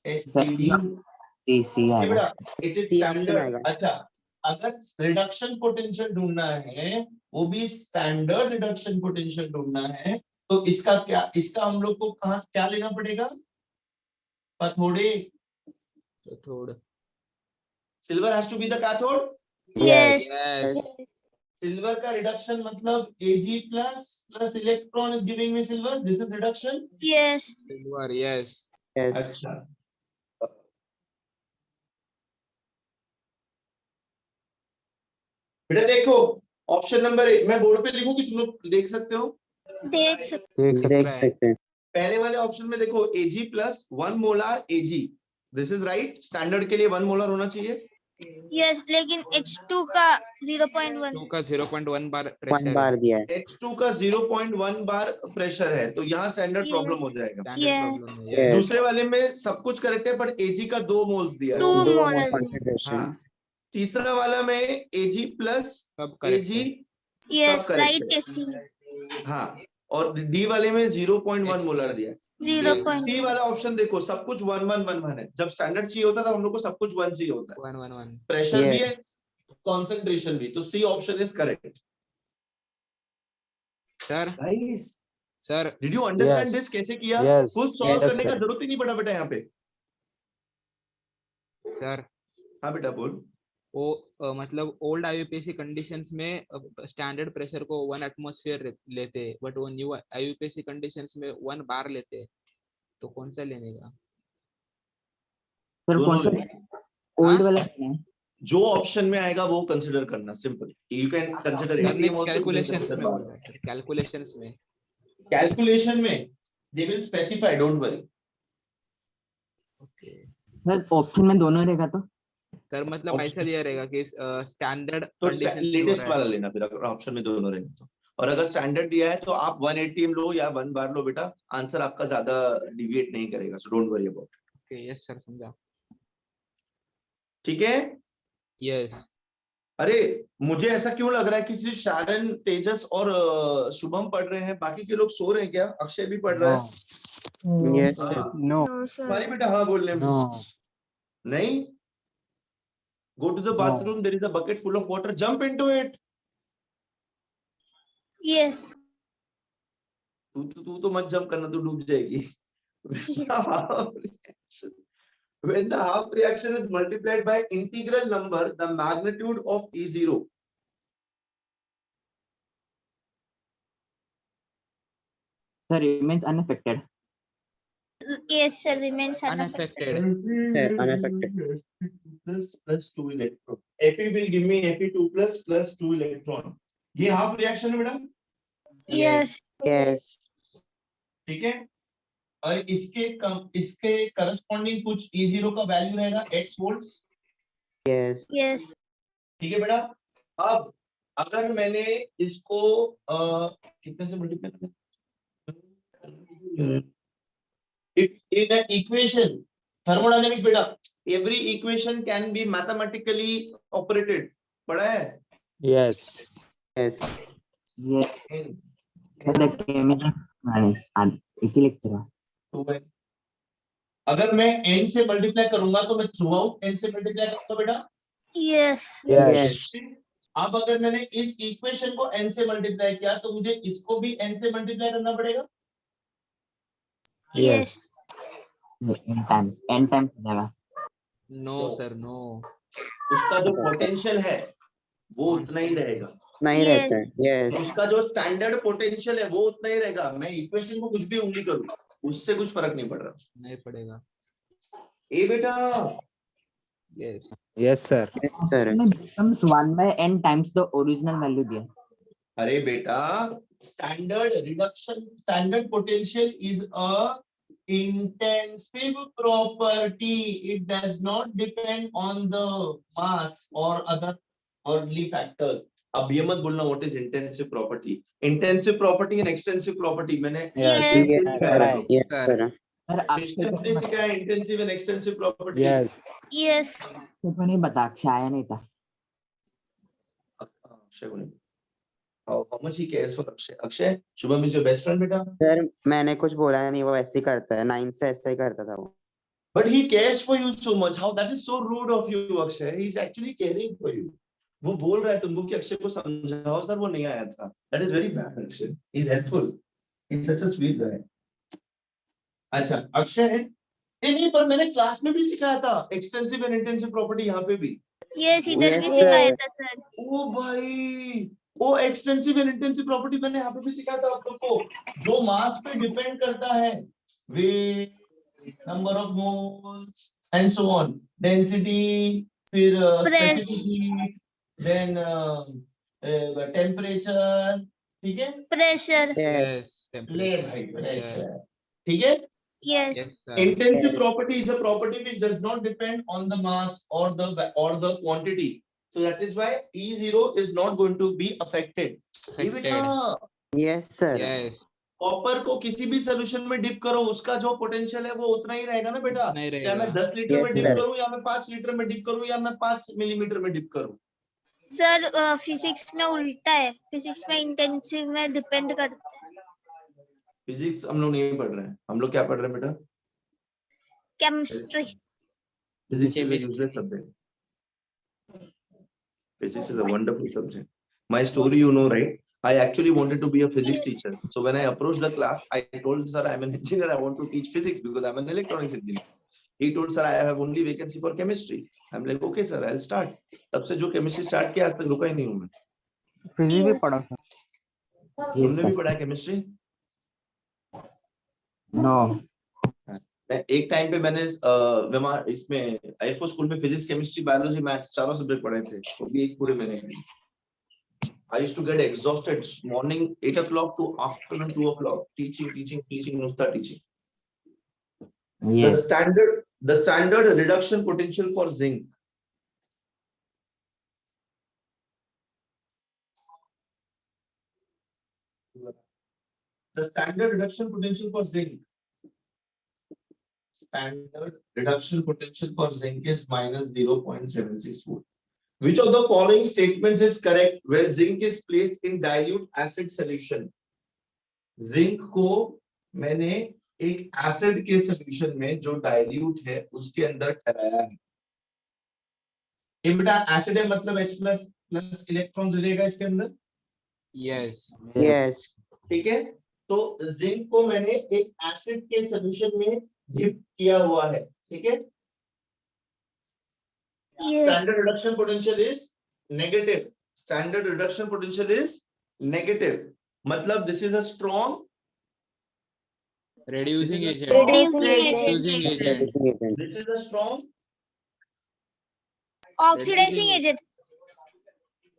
एसटीडी। सी सी आएगा। बेटा it is C option standard. आएगा। अच्छा, अगर रिडक्शन पोटेंशियल ढूंढना है, वो भी स्टैंडर्ड रिडक्शन पोटेंशियल ढूंढना है, तो इसका हम लोग को कहाँ क्या लेना पड़ेगा? पथोड़े। Cathode. Silver has to be the cathode. Yes. Yes. Silver का रिडक्शन मतलब Ag plus electron is giving me silver, this is reduction. Yes. Silver. Yes. Yes. अच्छा, बेटा देखो ऑप्शन नंबर 1 मैं बोर्ड पे लिखूं कि तुम लोग देख सकते हो? देख सकते। देख सकते हैं। पहले वाले ऑप्शन में देखो Ag plus 1 molar Ag, this is right. Standard के लिए 1 मोलार होना चाहिए। Yes, लेकिन H2 का 0.1। 2 का 0.1 बार 1 प्रेशर बार दिया है। H2 का 0.1 बार प्रेशर है, तो यहाँ स्टैंडर्ड Yes. प्रॉब्लम हो जाएगा। Standard Yeah. प्रॉब्लम है। Yes. Yes. दूसरे वाले में सब कुछ करेक्ट है, पर Ag का 2 मोल्स दिया है। 2 2 मोलर मोल दिया। concentration। हाँ। तीसरा वाला में Ag प्लस सब करेक्ट Ag है। Yes, सब right करेक्ट AC। है। हाँ, और डी वाले में 0.1 H मोलर plus. दिया है। 0.1। सी वाला ऑप्शन देखो, सब कुछ 1 है। जब स्टैंडर्ड चाहिए होता था हम लोग को सब कुछ 1 चाहिए होता है। 1 1 1। प्रेशर भी Yes. है, कॉन्सेंट्रेशन भी, तो C option is correct. Sir guys, sir did you understand Yes. This? कैसे किया? Yes. खुद सॉल्व Yes, करने का sir. जरूरत ही नहीं पड़ा बेटा यहाँ पे। सर हाँ बेटा बोल। वो मतलब ओल्ड आईयूपीएसी कंडीशंस में स्टैंडर्ड प्रेशर को 1 एटमॉस्फेयर लेते हैं, बट वो न्यू आईयूपीएसी कंडीशंस में 1 बार लेते हैं, तो कौन सा लेने का? सर कौन सा दोनों ओल्ड हाँ? वाला है? जो ऑप्शन में आएगा वो कंसिडर करना, simple. You can consider calculations में बोल रहा है सर, कैलकुलेशंस में। कैलकुलेशन में they will specify, don't worry. Okay sir option में दोनों रहेगा तो सर, मतलब ऐसा दिया रहेगा कि स्टैंडर्ड तो कंडीशन हो लेटेस्ट रहा वाला है। लेना फिर, अगर ऑप्शन में दोनों रहेंगे तो। और अगर स्टैंडर्ड दिया है तो आप 1 ATM लो या 1 बार लो बेटा, आंसर आपका ज्यादा डिविएट नहीं करेगा, so don't worry about. Okay yes sir, समझा। ठीक है। यस अरे मुझे ऐसा क्यों लग रहा है कि सिर्फ शारन, तेजस और शुभम पढ़ रहे हैं, बाकी के लोग सो रहे हैं क्या? अक्षय भी पढ़ रहा है? यस हाँ, सर। नो तुम्हारी बेटा हाँ बोलने में No. नहीं। Go to the bathroom, there is a bucket full of water, jump into it. Yes. तू तो मत जंप करना, तू डूब जाएगी। When the half reaction is multiplied by integral number, the magnitude of E0. Sir remains unaffected. Yes, sir. Remains unaffected. Sir, unaffected. Plus 2 electron. Fe will give me Fe2 plus 2 electron. ये half reaction है बेटा, Yes. Yes. ठीक है। और इसके corresponding कुछ E0 का value रहेगा x वोल्ट्स। Yes. Yes. ठीक है बेटा। अब अगर मैंने इसको कितने से मल्टीप्लाई किया, in an equation, thermodynamics बेटा, every equation can be mathematically operated, पढ़ा है? Yes. Yes. ये सर केमिस्ट्री एक ही लेक्चर है। तो अगर मैं n से मल्टीप्लाई करूंगा तो मैं थ्रू आउट n से मल्टीप्लाई करूंगा बेटा। Yes. Yes. अब अगर मैंने इस इक्वेशन को n से मल्टीप्लाई किया तो मुझे इसको भी n से मल्टीप्लाई करना पड़ेगा। Yes. n टाइम्स हो जाएगा। No sir no. उसका जो पोटेंशियल है वो उतना ही रहेगा। नहीं Yes. रहता है। Yes. उसका जो स्टैंडर्ड पोटेंशियल है वो उतना ही रहेगा। मैं इक्वेशन को कुछ भी उंगली करूं उससे कुछ फर्क नहीं पड़ रहा। नहीं पड़ेगा। ए बेटा yes Yes, sir. Yes, sir. becomes 1/n times the original value दिया। अरे बेटा standard reduction, standard potential is a intensive property. It does not depend on the mass or other early factors. अब ये मत बोलना what is intensive property. Intensive property and extensive property मैंने Yes. Yes. Yes, sir. Yes, sir. Sir आपको distance से क्या है intensive and extensive property. Yes. Yes. तो नहीं पता, अक्षय आया नहीं था। अक्षय को नहीं। How much he cares for Akshay? Akshay Shubham is your best friend बेटा। सर मैंने कुछ बोला नहीं, वो ऐसे ही करता है, 9 से ऐसे ही करता था वो। But he cares for you so much. How that is so rude of you, Akshay. He is actually caring for you. वो बोल रहा है तुमको कि अक्षय को समझाओ सर, वो नहीं आया था। That is very bad, Akshay. He is helpful. He is such a sweet guy. अच्छा अक्षय है नहीं, पर मैंने क्लास में भी सिखाया था एक्सटेंसिव एंड इंटेंसिव प्रॉपर्टी, यहाँ पे भी। Yes. इधर भी Yes, सिखाया sir. था सर। ओ भाई वो एक्सटेंसिव एंड इंटेंसिव प्रॉपर्टी मैंने यहाँ पे भी सिखाया था आप लोग को, जो मास पे डिपेंड करता है। Weight, number of moles and so on, density, फिर स्पेसिफिक हीट, देन टेम्परेचर, ठीक है। Pressure. Yes. ले भाई प्रेशर, ठीक है। Yes. Yes sir. Intensive Yes. property is a property which does not depend on the mass or the quantity. So that is why E0 is not going to be affected. ये बेटा Yes, sir. Yes copper को किसी भी solution में dip करो, उसका जो potential है वो उतना ही रहेगा ना बेटा। उतना ही चाहे रहेगा। मैं 10 लीटर में Yes, डिप sir. करूं या मैं 5 लीटर में डिप करूं या मैं 5 मिलीमीटर में डिप करूं। सर फिजिक्स में उल्टा है, फिजिक्स में इंटेंसिव में डिपेंड करता है। फिजिक्स हम लोग नहीं पढ़ रहे हैं, हम लोग क्या पढ़ रहे हैं बेटा? Chemistry. Physics is a useless subject. Physics is a wonderful subject. My story, you know, right? I actually wanted to be a physics teacher. So when I approached the class, I told sir, I'm an engineer. I want to teach physics because I'm an electronics engineer. He told sir, I have only vacancy for chemistry. I'm like, okay sir, I'll start. तब से जो chemistry start किया आज तक रुका ही नहीं हूँ मैं। फिजिक्स भी पढ़ा सर। Yes, तुमने sir. भी पढ़ा chemistry? No. एक टाइम पे मैंने इसमें एयरफोर्स स्कूल में फिजिक्स, केमिस्ट्री, बायोलॉजी, मैथ्स चारों सब्जेक्ट पढ़े थे, वो भी एक पूरे महीने के लिए। I used to get exhausted morning 8 o'clock to afternoon 2 o'clock teaching, नुस्ता teaching. Yes. The standard reduction potential for zinc. The standard reduction potential for zinc. Standard reduction potential for zinc is minus 0.76 volt. Which of the following statements is correct when zinc is placed in dilute acid solution? Zinc को मैंने एक acid के solution में जो dilute है उसके अंदर ठहराया है। ये बेटा एसिड है मतलब H+ इलेक्ट्रॉन रहेगा इसके अंदर। यस ठीक है, तो जिंक को मैंने एक एसिड के सॉल्यूशन में डिप किया हुआ है। ठीक है, standard reduction potential is negative. Standard reduction potential is negative, मतलब this is a strong reducing agent. This is a strong Oxidizing agent.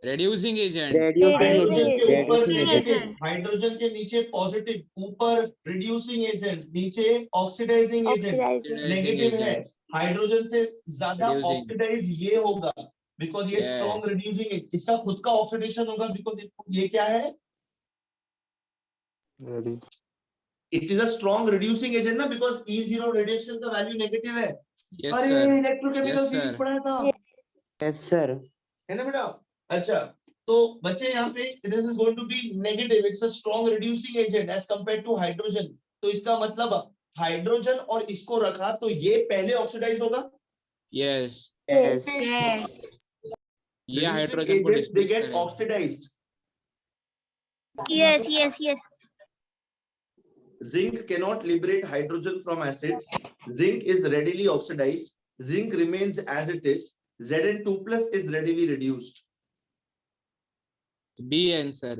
Reducing agent. Hydrogen के ऊपर नेगेटिव, हाइड्रोजन के नीचे पॉजिटिव, ऊपर रिड्यूसिंग एजेंट, नीचे ऑक्सीडाइजिंग एजेंट। नेगेटिव है, hydrogen से ज्यादा ऑक्सीडाइज ये होगा बिकॉज ये स्ट्रॉन्ग रिड्यूसिंग है। इसका खुद का ऑक्सीडेशन होगा बिकॉज ये क्या है, it is a strong reducing agent ना, बिकॉज E0 रेडिएशन का वैल्यू नेगेटिव है। अरे इलेक्ट्रोकेमिकल फिजिक्स पढ़ा था। यस सर, है ना बेटा। अच्छा, तो बच्चे यहाँ पे this is going to be negative, it's a strong reducing agent as compared to hydrogen. तो इसका मतलब हाइड्रोजन और इसको रखा तो ये पहले ऑक्सीडाइज होगा। यस यस ये हाइड्रोजन को दे डिस्प्लेस गेट करेगा। Oxidised. Yes. Zinc cannot liberate hydrogen from acids. Zinc is readily oxidized. Zinc remains as it is. Zn2+ is readily reduced. B answer.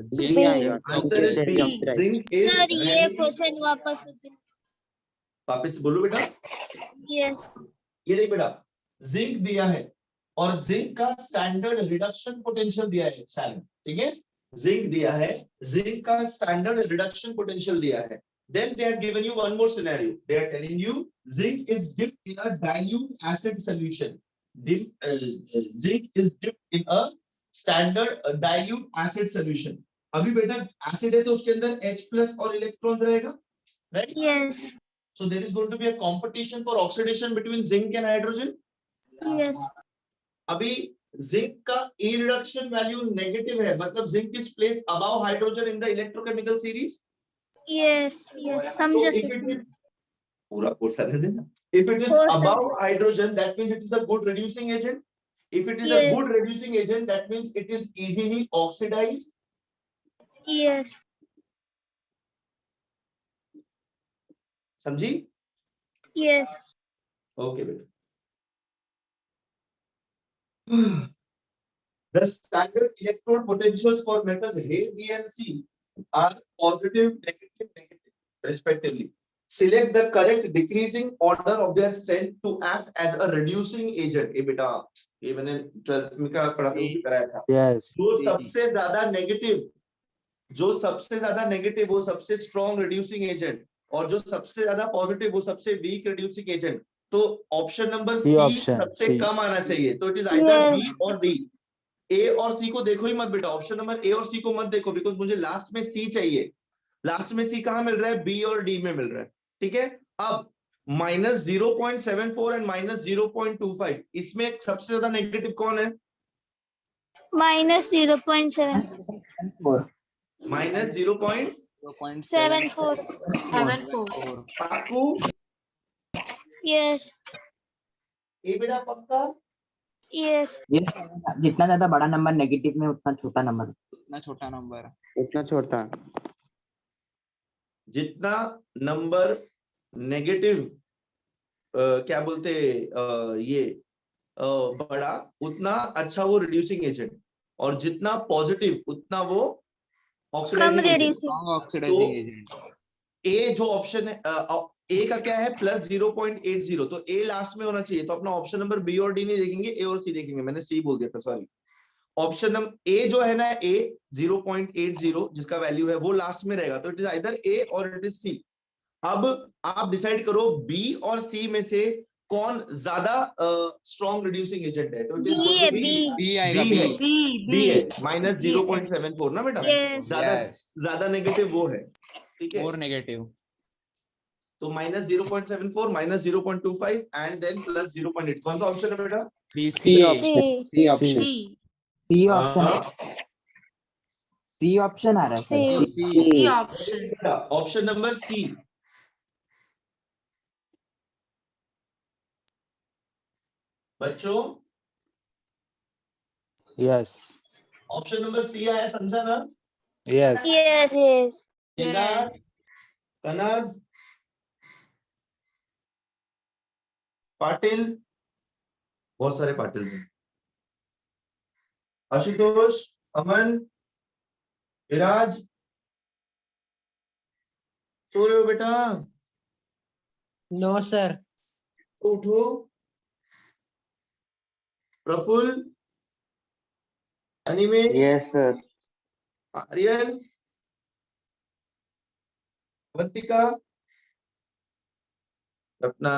Answer is B. Zinc is Sir, ये readily... question वापस वापस बोलो बेटा। Yes. ये देख बेटा, zinc दिया है और जिंक का स्टैंडर्ड रिडक्शन पोटेंशियल दिया है सैम। ठीक है, जिंक दिया है, जिंक का स्टैंडर्ड रिडक्शन पोटेंशियल दिया है। Then they have given you one more scenario. They are telling you zinc is dipped in a dilute acid solution. Zinc is dipped in a standard dilute acid solution. अभी बेटा acid है तो उसके अंदर H+ और electrons रहेगा, right? Yes. So there is going to be a competition for oxidation between zinc and hydrogen. Yes. अभी zinc का E reduction value negative है, मतलब zinc is placed above hydrogen in the electrochemical series. Yes. समझ सकते। पूरा course आने देना। If it is above hydrogen, that means it is a good reducing agent. If it is a good reducing agent, that means it is easily oxidized. Yes. समझी? Yes. Okay, बेटा। The standard electrode potentials for metals A, B, and C are positive, negative, respectively. Select the correct decreasing order of their strength to act as a reducing agent. ये बेटा, ये मैंने 12th में का पढ़ा था, कराया था। Yes. जो सबसे ज्यादा नेगेटिव वो सबसे स्ट्रॉन्ग रिड्यूसिंग एजेंट, और जो सबसे ज्यादा पॉजिटिव वो सबसे वीक रिड्यूसिंग एजेंट। तो ऑप्शन नंबर सी सबसे कम आना चाहिए, तो इट इज आइदर बी और डी। ए और सी को देखो ही मत बेटा, ऑप्शन नंबर ए और सी को मत देखो, बिकॉज मुझे लास्ट में सी चाहिए। लास्ट में सी कहां मिल रहा है, बी और डी में मिल रहा है। ठीक है, अब -0.74 एंड -0.25, इसमें सबसे ज्यादा नेगेटिव कौन है? -0.7. -0.74. पाकू? Yes. ए बेटा पक्का? Yes. जितना ज्यादा बड़ा नंबर नेगेटिव में उतना छोटा नंबर, उतना छोटा नंबर, उतना छोटा। जितना नंबर नेगेटिव क्या बोलते ये बड़ा, उतना अच्छा वो रिड्यूसिंग एजेंट, और जितना पॉजिटिव उतना वो oxidising agent. Oxidising agent. A जो ऑप्शन है, ए का क्या है प्लस 0.80, तो ए लास्ट में होना चाहिए, तो अपना ऑप्शन नंबर बी और डी नहीं देखेंगे, ए और सी देखेंगे। मैंने सी बोल दिया था, सॉरी। ऑप्शन नंबर ए जो है ना, ए 0.80 जिसका वैल्यू है वो लास्ट में रहेगा, तो इट इज आइदर ए और इट इज सी। अब आप डिसाइड करो बी और सी में से कौन ज्यादा स्ट्रॉन्ग रिड्यूसिंग एजेंट है, तो इट इज बी है बी। बी आएगा बी है, बी। बी है माइनस 0.74 ना बेटा, Yes. ज्यादा नेगेटिव वो है, ठीक है। More negative. तो minus 0.74 minus 0.25 and then plus 0.8, कौन सा ऑप्शन है बेटा? B C C option. C option. C option, हाँ, सी ऑप्शन आ रहा है sir. C. C option number C. बच्चों Yes. ऑप्शन नंबर सी आया, समझा ना? Yes. Yes. Yes. केदार, कनद, पाटिल, बहुत सारे पाटिल हैं, आशुतोष, अमन, विराज, सो रहे हो बेटा? No sir. तो उठो। Praful, Animesh, yes sir. आर्यन, अवंतिका, अपना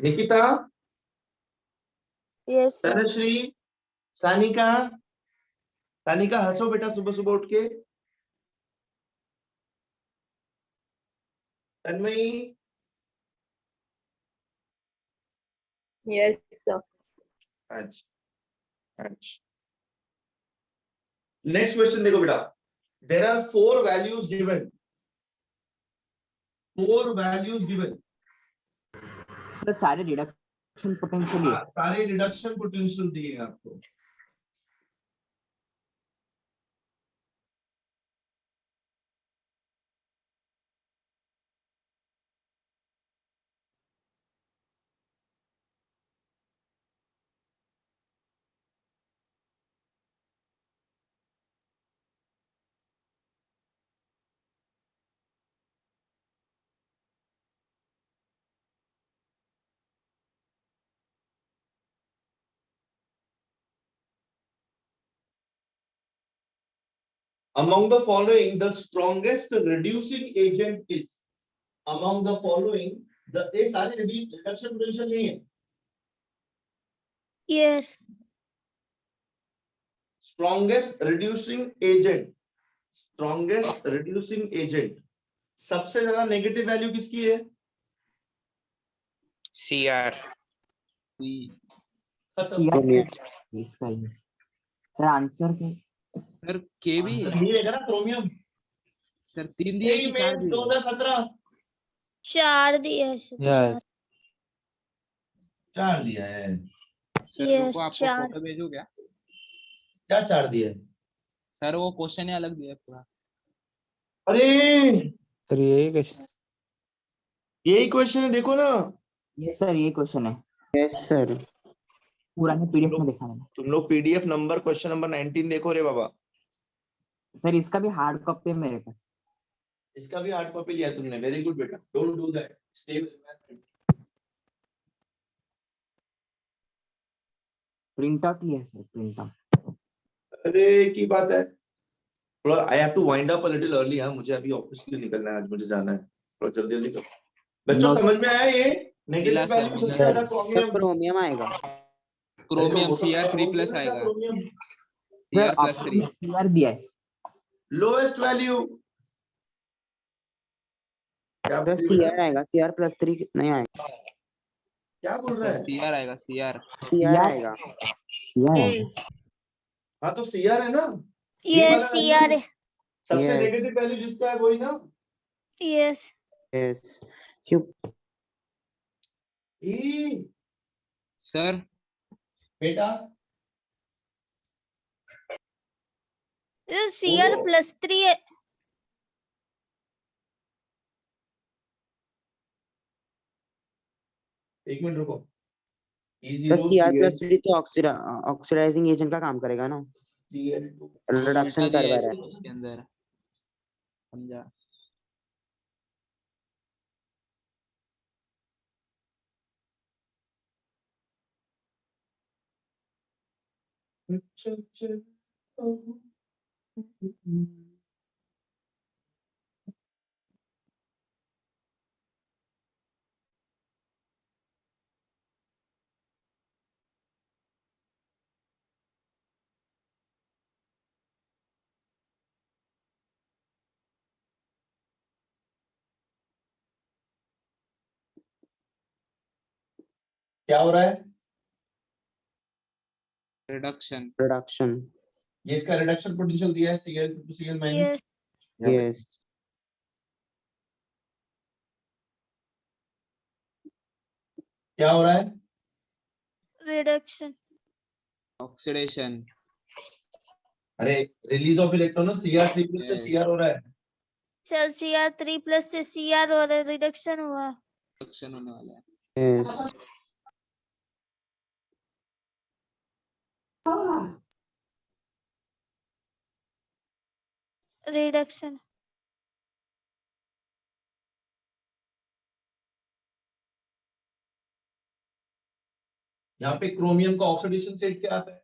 निकिता, Yes. Sir. तनुश्री, सानिका, सानिका हंसो बेटा सुबह सुबह उठ के। तन्मयी, Yes. Sir. अच्छा। नेक्स्ट क्वेश्चन देखो बेटा, there are 4 values given, 4 values given. Sir सारे रिडक्शन पोटेंशियल ही है। सारे रिडक्शन पोटेंशियल दिए हैं आपको। Among the following, the strongest reducing agent is, among the following, ये सारे reduction potential नहीं है। Yes. Strongest reducing agent, strongest reducing agent, सबसे ज्यादा नेगेटिव वैल्यू किसकी है? CR इसका ही सर आंसर के सर के भी आंसर नहीं रहेगा ना, क्रोमियम। सर 3 दिए कि 4 दिए? 14-17 4 दिया है सर। Yes. 4 दिया है। सर Yes, रुको आपको 4. फोटो भेजू क्या? क्या 4 दिया है? सर वो क्वेश्चन ही अलग दिया है पूरा। अरे सर यही क्वेश्चन। यही क्वेश्चन है, देखो ना। ये सर ये क्वेश्चन है, यस सर। पुराने पीडीएफ में देखा मैंने। तुम लोग पीडीएफ नंबर क्वेश्चन नंबर 19 देखो रे बाबा। सर इसका भी हार्ड कॉपी है मेरे पास। इसका भी हार्ड कॉपी लिया तुमने, वेरी गुड बेटा, don't do that, stay with math. Print out लिया है सर, प्रिंट आउट। अरे की बात है, थोड़ा I have to wind up a little early. हाँ मुझे अभी ऑफिस के लिए निकलना है, आज मुझे जाना है, थोड़ा जल्दी जल्दी करो। बच्चों समझ में आया ये नेगेटिव वैल्यू सबसे ज्यादा क्रोमियम? क्रोमियम आएगा। क्रोमियम Cr3+ आएगा। सर Cr+3 सीआर दिया है। लोएस्ट वैल्यू क्या सर सीआर आएगा, Cr+3 नहीं आएगा। क्या बोल रहा सर है? Cr आएगा Cr। सीआर आएगा। सीआर है। हाँ तो सीआर है ना, Yes. CR. सबसे Yes. नेगेटिव वैल्यू जिसका है वही ना। Yes. यस। क्यों? ई सर बेटा This CR+3 है। एक मिनट रुको। सर Cr+3 तो ऑक्सीडाइजिंग एजेंट का काम करेगा ना, रिडक्शन करवा रहा है। उसके अंदर समझा। क्या हो रहा है? Reduction reduction. ये इसका रिडक्शन पोटेंशियल दिया है Cl to Cl minus. Yes. Yes. क्या हो रहा है? Reduction. ऑक्सीडेशन। अरे release of electron Cr3 plus से Cr हो रहा है। सर Cr3 प्लस से Cr और रिडक्शन हुआ। रिडक्शन होने वाला है। यस। रिडक्शन। यहाँ पे क्रोमियम का ऑक्सीडेशन स्टेट क्या आता है?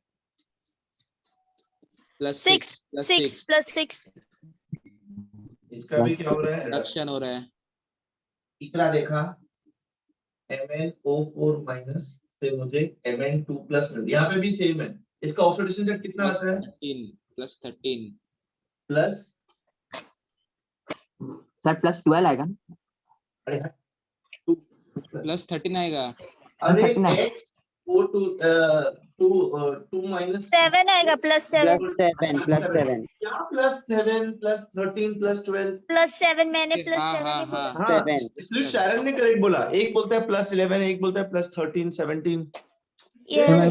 Plus 6 plus 6। इसका भी क्या हो रहा है? रिडक्शन हो रहा है। इतना देखा MnO4 माइनस से मुझे Mn2 प्लस मिल, यहाँ पे भी सेम है। इसका ऑक्सीडेशन स्टेट कितना आता है? 13 प्लस सर +12 आएगा ना? अरे प्लस 13 आएगा। अरे 39 x 4 2 माइनस 7 आएगा +7 +7 क्या +7 +13 +12? +7 मैंने +7 हाँ ही बोला। हाँ 7 इसलिए शैरन ने करेक्ट बोला। एक बोलता है +11, एक बोलता है +13 17। Yes.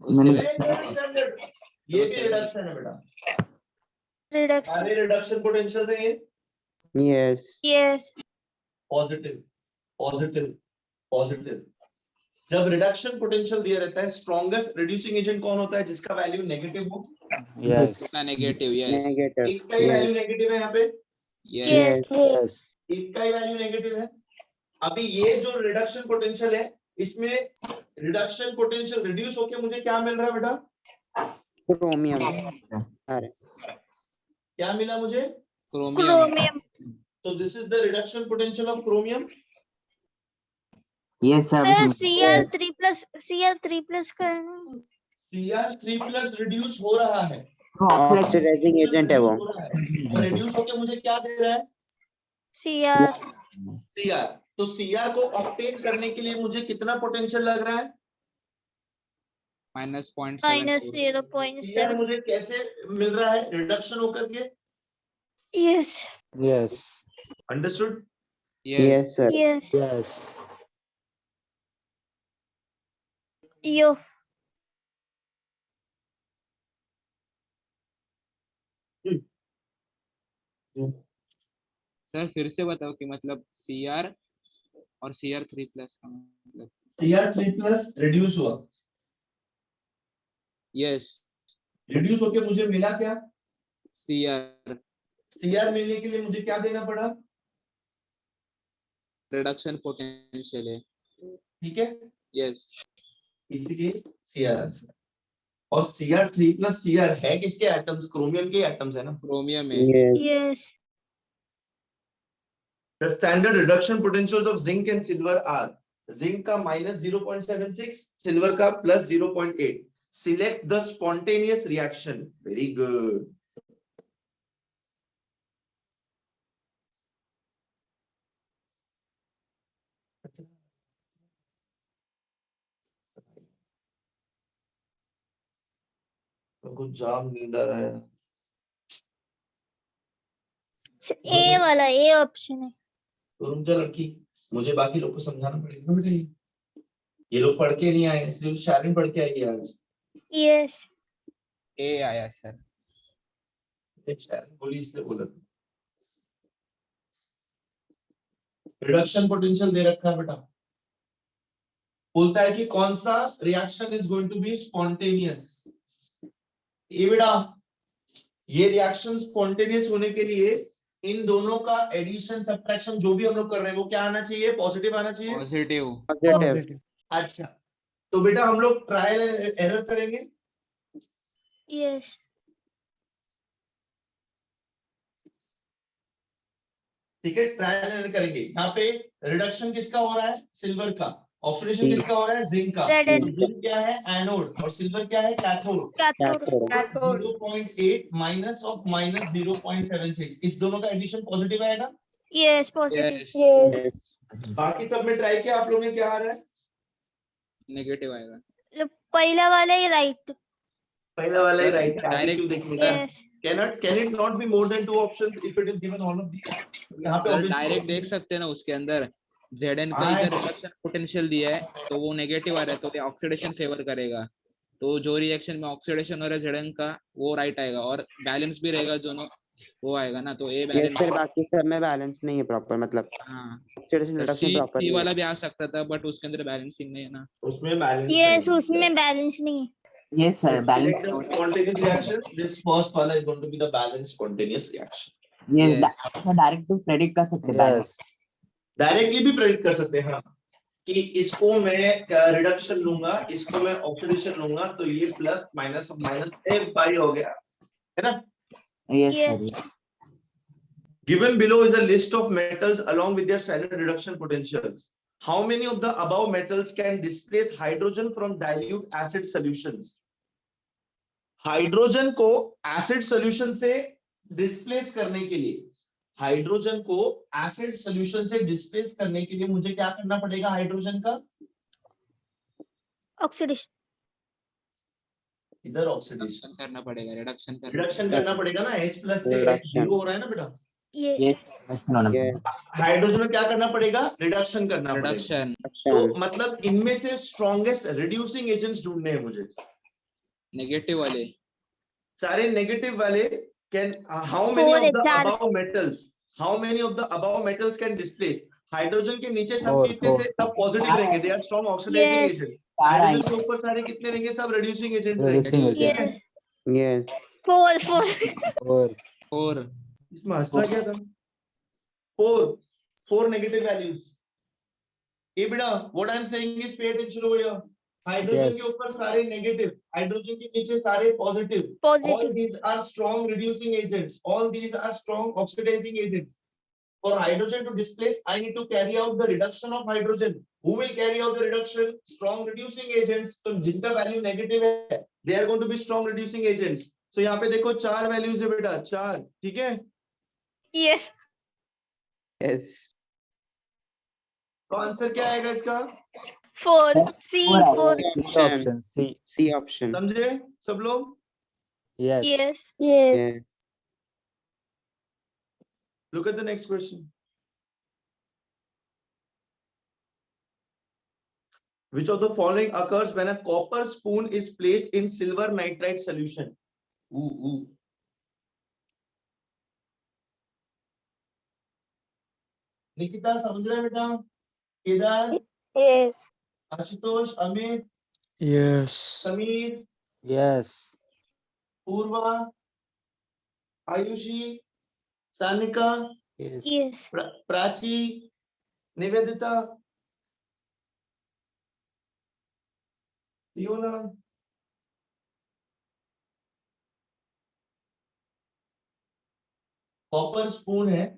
मैंने ये भी रिडक्शन है बेटा। Reduction. सारे रिडक्शन पोटेंशियल है ये। Yes. Yes. Positive positive positive. जब रिडक्शन पोटेंशियल दिया रहता है, स्ट्रॉन्गेस्ट रिड्यूसिंग एजेंट कौन होता है? जिसका वैल्यू नेगेटिव हो। Yes. नेगेटिव। Yes negative. एक का ही वैल्यू नेगेटिव है यहाँ पे, यस Yes. Yes. एक का ही वैल्यू नेगेटिव है। अभी ये जो रिडक्शन पोटेंशियल है, इसमें रिडक्शन पोटेंशियल रिड्यूस होके मुझे क्या मिल रहा है बेटा? क्रोमियम। अरे क्या मिला मुझे? Chromium. Chromium. So this is the reduction potential of chromium. Yes sir sir Cr3 plus करना। Cr3 प्लस रिड्यूस हो रहा है। ऑक्सीडाइजिंग एजेंट है वो। और रिड्यूस होके मुझे क्या दे रहा है? Cr. Cr। तो Cr को ऑब्टेन करने के लिए मुझे कितना पोटेंशियल लग रहा है? -0.7 Cr Cr मुझे कैसे मिल रहा है? रिडक्शन होकर के। Yes. Yes. Understood? Yes sir. Yes. Yes. Yo. Sir फिर से बताओ कि मतलब Cr और Cr3 प्लस का मतलब। Cr3 प्लस रिड्यूस हुआ। यस रिड्यूस होके मुझे मिला क्या? Cr Cr मिलने के लिए मुझे क्या देना पड़ा? रिडक्शन पोटेंशियल है। ठीक है, यस इसलिए Cr आंसर। और Cr3 प्लस Cr है किसके एटम्स? क्रोमियम के एटम्स है ना। क्रोमियम है। Yes. Yes. The standard reduction potentials of zinc and silver are zinc का -0.76, silver का +0.8. Select the spontaneous reaction. Very good. कुछ जाम नींद आ रहा है। A वाला A ऑप्शन है। तो रुक जा लड़की, मुझे बाकी लोग को समझाना पड़ेगा बेटा। ये लोग पढ़ के नहीं आए, इसलिए शारिन पढ़ के आई है आज। Yes. ए आया सर। शारिन बोली इसलिए बोला। रिडक्शन पोटेंशियल दे रखा है बेटा। बोलता है कि कौन सा reaction is going to be spontaneous. ये बेटा, ये रिएक्शन स्पॉन्टेनियस होने के लिए इन दोनों का एडिशन सब्ट्रैक्शन जो भी हम लोग कर रहे हैं वो क्या आना चाहिए? पॉजिटिव आना चाहिए। पॉजिटिव। पॉजिटिव। अच्छा, तो बेटा हम लोग ट्रायल एरर करेंगे। Yes. ठीक है, ट्रायल एंड करेंगे। यहाँ पे रिडक्शन किसका हो रहा है? सिल्वर का। Oxidation Zinc. किसका हो रहा है? जिंक का। Red तो and जिंक क्या है? एनोड, और सिल्वर क्या है? Cathode. cathode. 0.8 minus of minus 0.76, इस दोनों का एडिशन पॉजिटिव आएगा। Yes, positive. Yes. Yes. बाकी सब में ट्राई किया आप लोगों ने, क्या आ रहा है? नेगेटिव आएगा। जो पहला वाला ही right. पहला वाला ही Sir, राइट है, आगे direct- क्यों देखिएगा? Yes. Can it not be more than 2 options if it is given all of these? यहाँ पे सर obviously डायरेक्ट देख सकते हैं ना उसके अंदर Zn का हाँ। इधर रिडक्शन पोटेंशियल दिया है तो वो नेगेटिव आ रहा है तो ये ऑक्सीडेशन फेवर करेगा। तो जो रिएक्शन में ऑक्सीडेशन हो रहा है Zn का वो राइट आएगा और बैलेंस भी रहेगा दोनों वो आएगा ना, तो ए Yes बैलेंस। सर, बाकी सब में बैलेंस नहीं है प्रॉपर, मतलब हाँ ऑक्सीडेशन सर, रिडक्शन सी प्रॉपर नहीं वाला है। भी आ सकता था बट उसके अंदर बैलेंसिंग नहीं है ना। उसमें बैलेंस Yes, उसमें balance नहीं है। Yes sir, balance. spontaneous reaction, this first wala is going to be the balanced spontaneous reaction. Yes, Yes. Direct to predict कर सकते हैं balance. Yes. डायरेक्टली भी प्रेडिक्ट कर सकते हैं, हाँ, कि इसको मैं रिडक्शन लूंगा, इसको मैं ऑक्सीडेशन लूंगा, तो ये प्लस माइनस माइनस एक बाई हो गया, है ना? Yes Yeah. sir. Given below is a list of metals along with their standard reduction potentials. How many of the above metals can displace hydrogen from dilute acid solutions? Hydrogen को acid solution से displace करने के लिए, hydrogen को acid solution से displace करने के लिए मुझे क्या करना पड़ेगा? हाइड्रोजन का Oxidation. इधर ऑक्सीडेशन रिडक्शन करना पड़ेगा, रिडक्शन करना पड़ेगा ना, H प्लस से Reduction. जीरो हो रहा है ना बेटा। Yes. Yes, reduction होना Yes. पड़ेगा. हाइड्रोजन में क्या करना पड़ेगा? रिडक्शन करना पड़ेगा। रिडक्शन। तो मतलब इनमें से स्ट्रॉन्गेस्ट रिड्यूसिंग एजेंट्स ढूंढने हैं मुझे। नेगेटिव वाले सारे नेगेटिव वाले can, how many of the above metals, how many of the above metals can displace? Hydrogen के नीचे सब Four, कितने थे? सब पॉजिटिव रहेंगे, they are strong oxidizing Yes. Agent. चार हाइड्रोजन आएंगे. के ऊपर सारे कितने रहेंगे? सब रिड्यूसिंग एजेंट्स रहेंगे। Reducing agent. Yes. Yes. 4. Four. और इसमें हंसना क्या था? 4 नेगेटिव वैल्यूज। ये बेटा what I am saying is pay attention over here. Hydrogen Yes. के ऊपर सारे नेगेटिव, हाइड्रोजन के नीचे सारे positive. Positive. All these are strong reducing agents. All these are strong oxidizing agents. For hydrogen to displace, I need to carry out the reduction of hydrogen. Who will carry out the reduction? Strong reducing agents. तो जिनका value negative है, they are going to be strong reducing agents. So यहाँ पे देखो 4 values है बेटा, 4, ठीक है? Yes. Yes. तो आंसर क्या आएगा इसका? 4. C. 4. C option. C. C option. समझे सब लोग? Yes. Yes. Yes. Yes. Look at the next question. Which of the following occurs when a copper spoon is placed in silver nitrite solution? Ooh. Nikita समझ रहे बेटा? Kedar, Yes. Ashutosh, Amit, Yes. Sameer, Yes. Purva, Ayushi, Sanika, Yes. Yes. Prachi, Nivedita, Fiona, copper spoon है,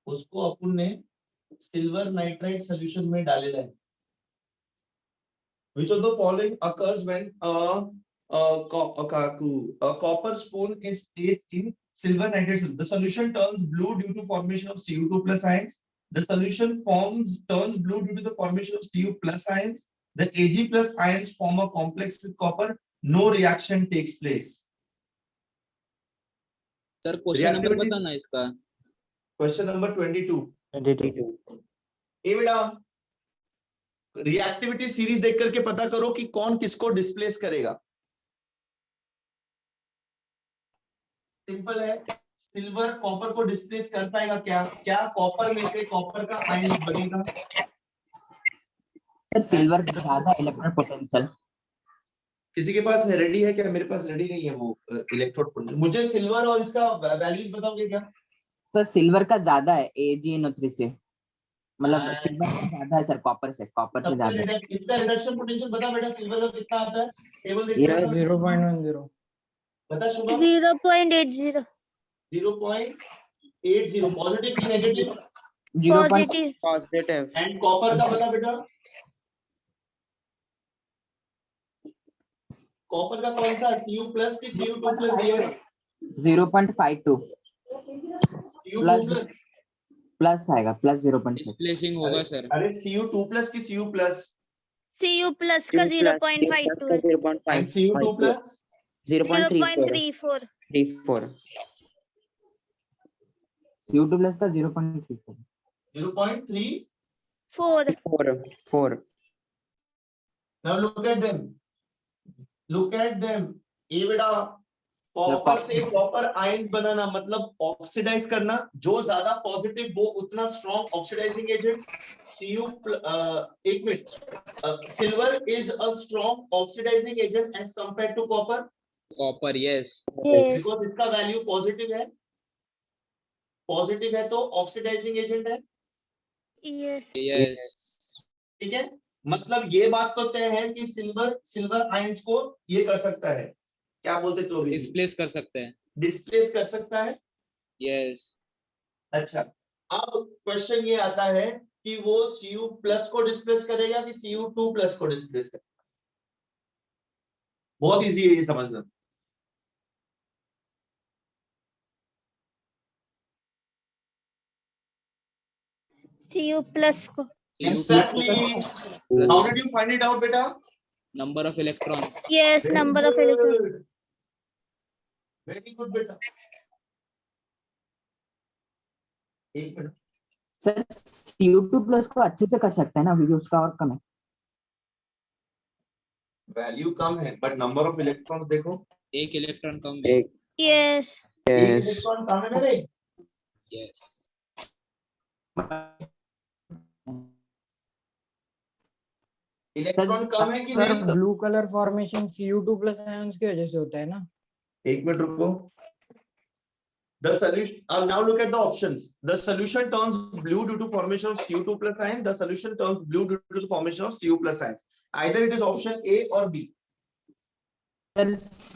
उसको अपन ने silver nitrite solution में डालेला है। Which of the following occurs when a copper spoon is placed in silver nitrate solution? The solution turns blue due to formation of Cu2 plus ions. The solution turns blue due to the formation of Cu plus ions. The Ag plus ions form a complex with copper. No reaction takes place. Sir question number Reactivity- बताना इसका। Question number 22. 22. ए बेटा, reactivity series देख करके पता करो कि कौन किसको डिस्प्लेस करेगा। सिंपल है, सिल्वर कॉपर को डिस्प्लेस कर पाएगा क्या? क्या कॉपर में से कॉपर का आयन बनेगा? सर सिल्वर का ज्यादा इलेक्ट्रॉन पोटेंशियल. किसी के पास रेडी है क्या? मेरे पास रेडी नहीं है वो इलेक्ट्रोड पोटेंशियल। मुझे सिल्वर और इसका वैल्यूज बताओगे क्या? सर सिल्वर का ज्यादा है AgNO3 से. मतलब हाँ। सिल्वर से ज्यादा है सर कॉपर से ज्यादा है। इसका रिडक्शन पोटेंशियल बता बेटा, सिल्वर का कितना आता है, टेबल देख ये सकता है? 0.10 बता शुभम। 0.80 0.80 पॉजिटिव की negative, 0. Positive positive and copper का बता बेटा, कॉपर का कौन सा, Cu प्लस की Cu2 प्लस दिया है? 0.52 Cu2 प्लस प्लस, प्लस आएगा प्लस 0.5। डिस्प्लेसिंग होगा सर। अरे Cu2 प्लस की Cu प्लस, Cu प्लस का 0.52 है, 0.5 and Cu2 plus 0.34 0.34 CO2 plus का 0.34। 0.3। 4 Now look at them. Look at them. ये बेटा कॉपर से कॉपर आयन बनाना मतलब ऑक्सीडाइज करना, जो ज्यादा पॉजिटिव वो उतना स्ट्रॉन्ग ऑक्सीडाइजिंग एजेंट। एक minute, silver is a strong oxidizing agent as compare to copper, copper yes. yes because इसका वैल्यू पॉजिटिव है तो ऑक्सीडाइजिंग एजेंट है, yes यस ठीक है। मतलब ये बात तो तय है कि सिल्वर आयंस को ये कर सकता है, क्या बोलते तो अभी, डिस्प्लेस कर सकते हैं। डिस्प्लेस कर सकता है। यस अच्छा, अब क्वेश्चन ये आता है कि वो Cu प्लस को डिस्प्लेस करेगा कि Cu2 प्लस को डिस्प्लेस करेगा। बहुत इजी है ये समझना। Cu प्लस को Exactly. How did you find it out, बेटा? Number of electron. yes number of electrons very good बेटा। एक मिनट, सर CO2 प्लस को अच्छे से कर सकते हैं ना क्योंकि उसका और कम है। वैल्यू कम है बट नंबर ऑफ इलेक्ट्रॉन देखो, एक इलेक्ट्रॉन कम है। yes एक इलेक्ट्रॉन कम है ना रे, यस इलेक्ट्रॉन कम है कि सर नहीं? Blue colour formation CO2 plus ions की वजह से होता है ना। एक मिनट रुको। The solution, now look at the options. The solution turns blue due to formation of Cu2 plus ion. The solution turns blue due to the formation of Cu plus ion. Either it is option A or B. Sir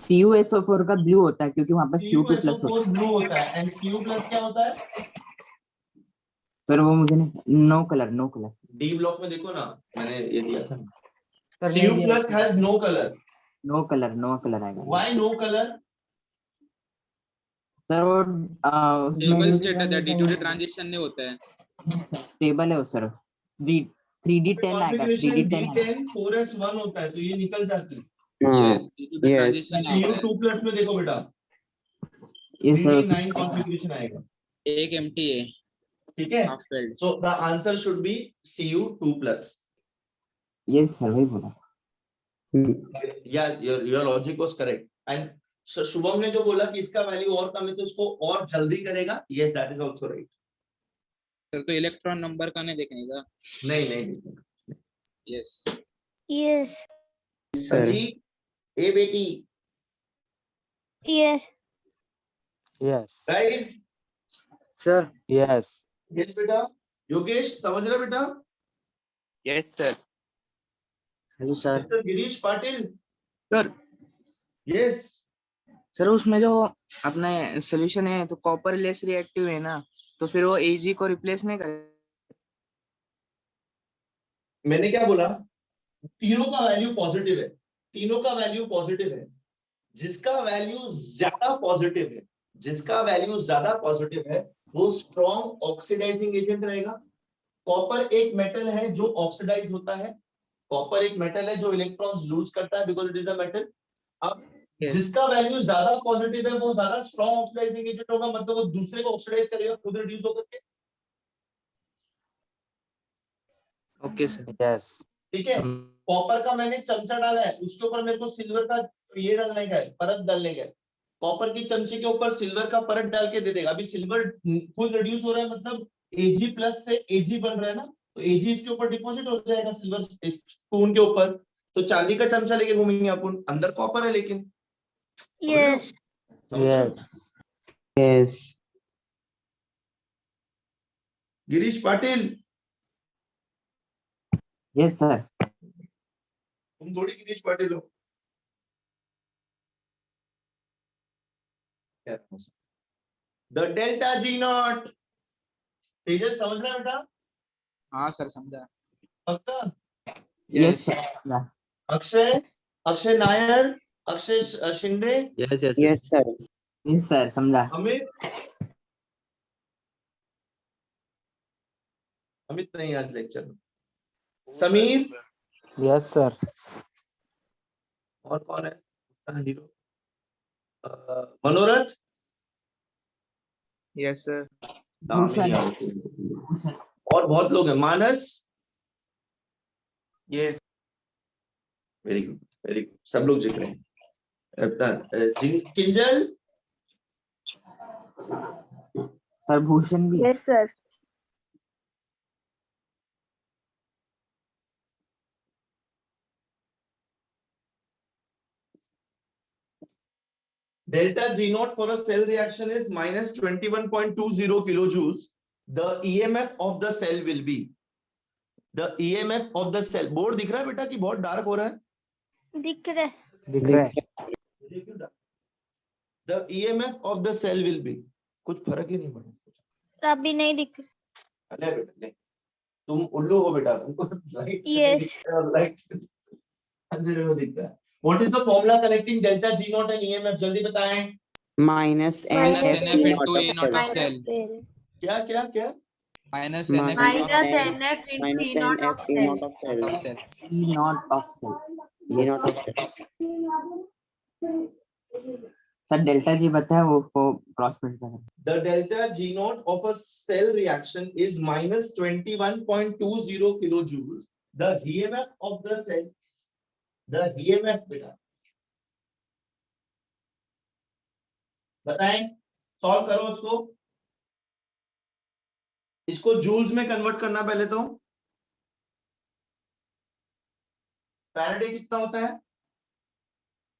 CuSO4 का blue होता है क्योंकि वहां पर CO2 plus होता CuSO4 blue होता है and Cu plus क्या होता है? है। सर वो मुझे नहीं, नो कलर डी ब्लॉक में देखो ना, मैंने ये दिया था। Sir Cu plus has no color. No colour आएगा। Why no color? सर वो स्टेबल उसमें स्टेट है, D2D ट्रांजिशन नहीं होता है। स्टेबल है वो सर। 3D10 आएगा, Configuration 3D10 आएगा। D10 4s1 होता है तो ये निकल जाती है। यस D2D yes ट्रांजिशन नहीं होता है। Cu2 प्लस में देखो बेटा, ये सर 3D9 कॉन्फ़िगरेशन आएगा, एक एम्प्टी है, ठीक है। Half filled. So the answer should be Cu2 plus. ये सर वही बोला। Yeah, your logic was correct. And so Shubham ने जो बोला कि इसका वैल्यू और कम है तो इसको और जल्दी करेगा, yes that is also right. Sir तो इलेक्ट्रॉन नंबर का नहीं देखने का। नहीं यस yes sir जी, ए बेटी, yes Yes. guys, sir Yes. yes बेटा, योगेश समझ रहे बेटा? Yes, sir. Hello sir. Mister Girish Patil, sir yes. Sir उसमें जो अपना सोल्यूशन है तो कॉपर लेस रिएक्टिव है ना, तो फिर वो Ag को रिप्लेस नहीं करेगा। मैंने क्या बोला? तीनों का वैल्यू पॉजिटिव है, तीनों का वैल्यू पॉजिटिव है। जिसका वैल्यू ज्यादा पॉजिटिव है वो स्ट्रॉन्ग ऑक्सीडाइजिंग एजेंट रहेगा। कॉपर एक मेटल है जो ऑक्सीडाइज होता है, कॉपर एक मेटल है जो इलेक्ट्रॉन्स लूज करता है because it is a metal. अब जिसका वैल्यू ज्यादा पॉजिटिव है वो ज्यादा स्ट्रॉन्ग ऑक्सीडाइजिंग एजेंट होगा, मतलब वो दूसरे को ऑक्सीडाइज करेगा खुद रिड्यूस होकर के, ओके सर। Yes. ठीक है। कॉपर का मैंने चमचा डाला है, उसके ऊपर मेरे को सिल्वर का ये डालने का है, परत डालने का है। कॉपर की चमचे के ऊपर सिल्वर का परत डाल के दे देगा। अभी सिल्वर खुद रिड्यूस हो रहा है, मतलब Ag प्लस से Ag बन रहा है ना, तो Ag इसके ऊपर डिपॉजिट हो जाएगा सिल्वर स्पून के ऊपर। तो चांदी का चमचा लेके घूमेंगे अपन, अंदर कॉपर है लेकिन। yes Yes. yes Girish Patil, Yes, sir. तुम थोड़ी गिरीश पाटिल हो। द डेल्टा जी नॉट, तेजस समझ रहा है बेटा? हाँ सर समझा। पक्का? Yes, yes sir. Akshay, Akshay Nair, Akshay Shinde, Yes, yes, yes. Yes sir. Yes, sir. समझा. अमित, अमित नहीं आज लेक्चर में, समीर, Yes, sir. और कौन है हीरो, मनोरथ, यस सर। नाम ही नहीं आ रहे। और बहुत लोग हैं, Manas, yes. Very good very good, सब लोग जिक्र हैं। अपना किंजल, सर भूषण भी. Yes, sir. delta G naught for a cell reaction is minus 21.20 kilojoules. The EMF of the cell will be, the EMF of the cell, board दिख रहा है बेटा कि बहुत डार्क हो रहा है? दिख रहा है. दिख रहा है. The EMF of the cell will be, कुछ फर्क ही नहीं पड़ा। अभी नहीं दिख रहा. अरे बेटा नहीं, तुम उल्लू हो बेटा, तुमको लाइट Yes. लाइट अंधेरे में दिखता है। What is the formula connecting delta G naught and EMF? जल्दी बताएं। Minus minus N NF into E naught of cell. क्या क्या क्या? Minus NF minus NF minus N F E naught of cell. of cell. E not of cell. E naught of cell. Sir delta G बताया वो cross multiply. The delta G naught of a cell reaction is minus 21.20 kilojoules. The EMF of the cell, the EMF बेटा बताएं, solve करो उसको, इसको joules में convert करना पहले तो। फैराडे कितना होता है?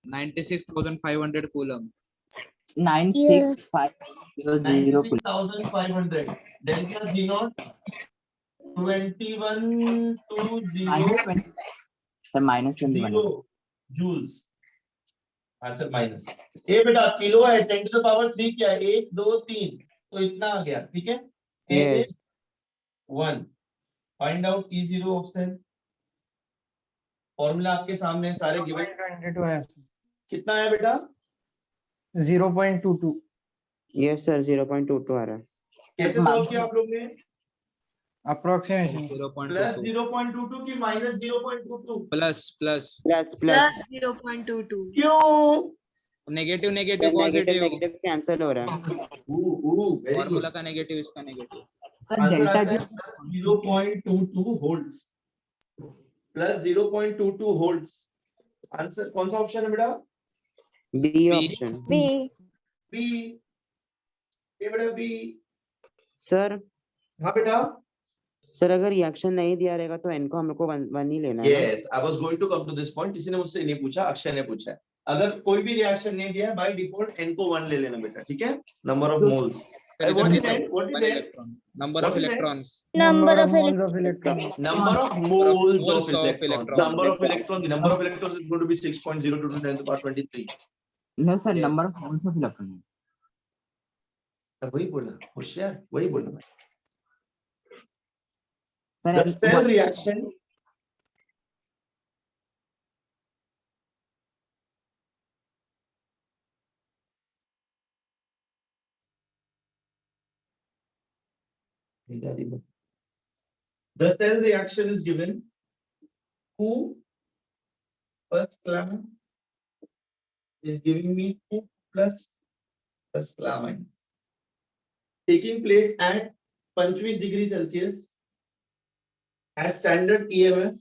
96,500 coulomb. 96500. 96,500. Delta G naught 2120 sir minus 21. Joules. Answer minus. ए बेटा किलो है, 10 to the power 3 क्या है? 1 2 3, तो इतना आ गया, ठीक है? A is 1. Find out E0 of cell. Formula आपके सामने सारे गिवन। 0.22 है. कितना है बेटा? 0.22. यस सर 0.22 आ रहा है। कैसे सॉल्व किया आप लोग ने? अप्रोक्सीमेशन. 'प्लस 0.22 0.22 की minus 0.22? Plus plus plus plus 0.22. क्यों? Negative negative negative positive, negative cancel हो रहा है। Very formula good. का नेगेटिव, इसका नेगेटिव. सर आंसर डेल्टा आता जी है 0.22 होल्ड्स, प्लस 0.22 होल्ड्स। आंसर कौन सा ऑप्शन है बेटा? B B. Option. B. B. ये बेटा बी। सर हाँ बेटा। सर अगर रिएक्शन नहीं दिया रहेगा तो एन को हम लोग को वन ही लेना है ना? Yes, I was going to come to this point. किसी ने मुझसे नहीं पूछा, अक्षय ने पूछा है। अगर कोई भी रिएक्शन नहीं दिया है बाय डिफॉल्ट एन को 1 ले लेना बेटा, ठीक है? Number of moles. What is an? What is an? Number of What is N? Electrons. Number of moles of electrons. Number of moles Moles of of electrons. electrons. Number of electrons. The number of electrons is going to be 6.02 to 10 to the power 23. No sir Yes. Number of moles of electron. वही बोला होशियार, वही बोला। सर The cell reaction the cell reaction is given who first clam is giving me 2 plus clamine taking place at 25 degrees Celsius as standard EMF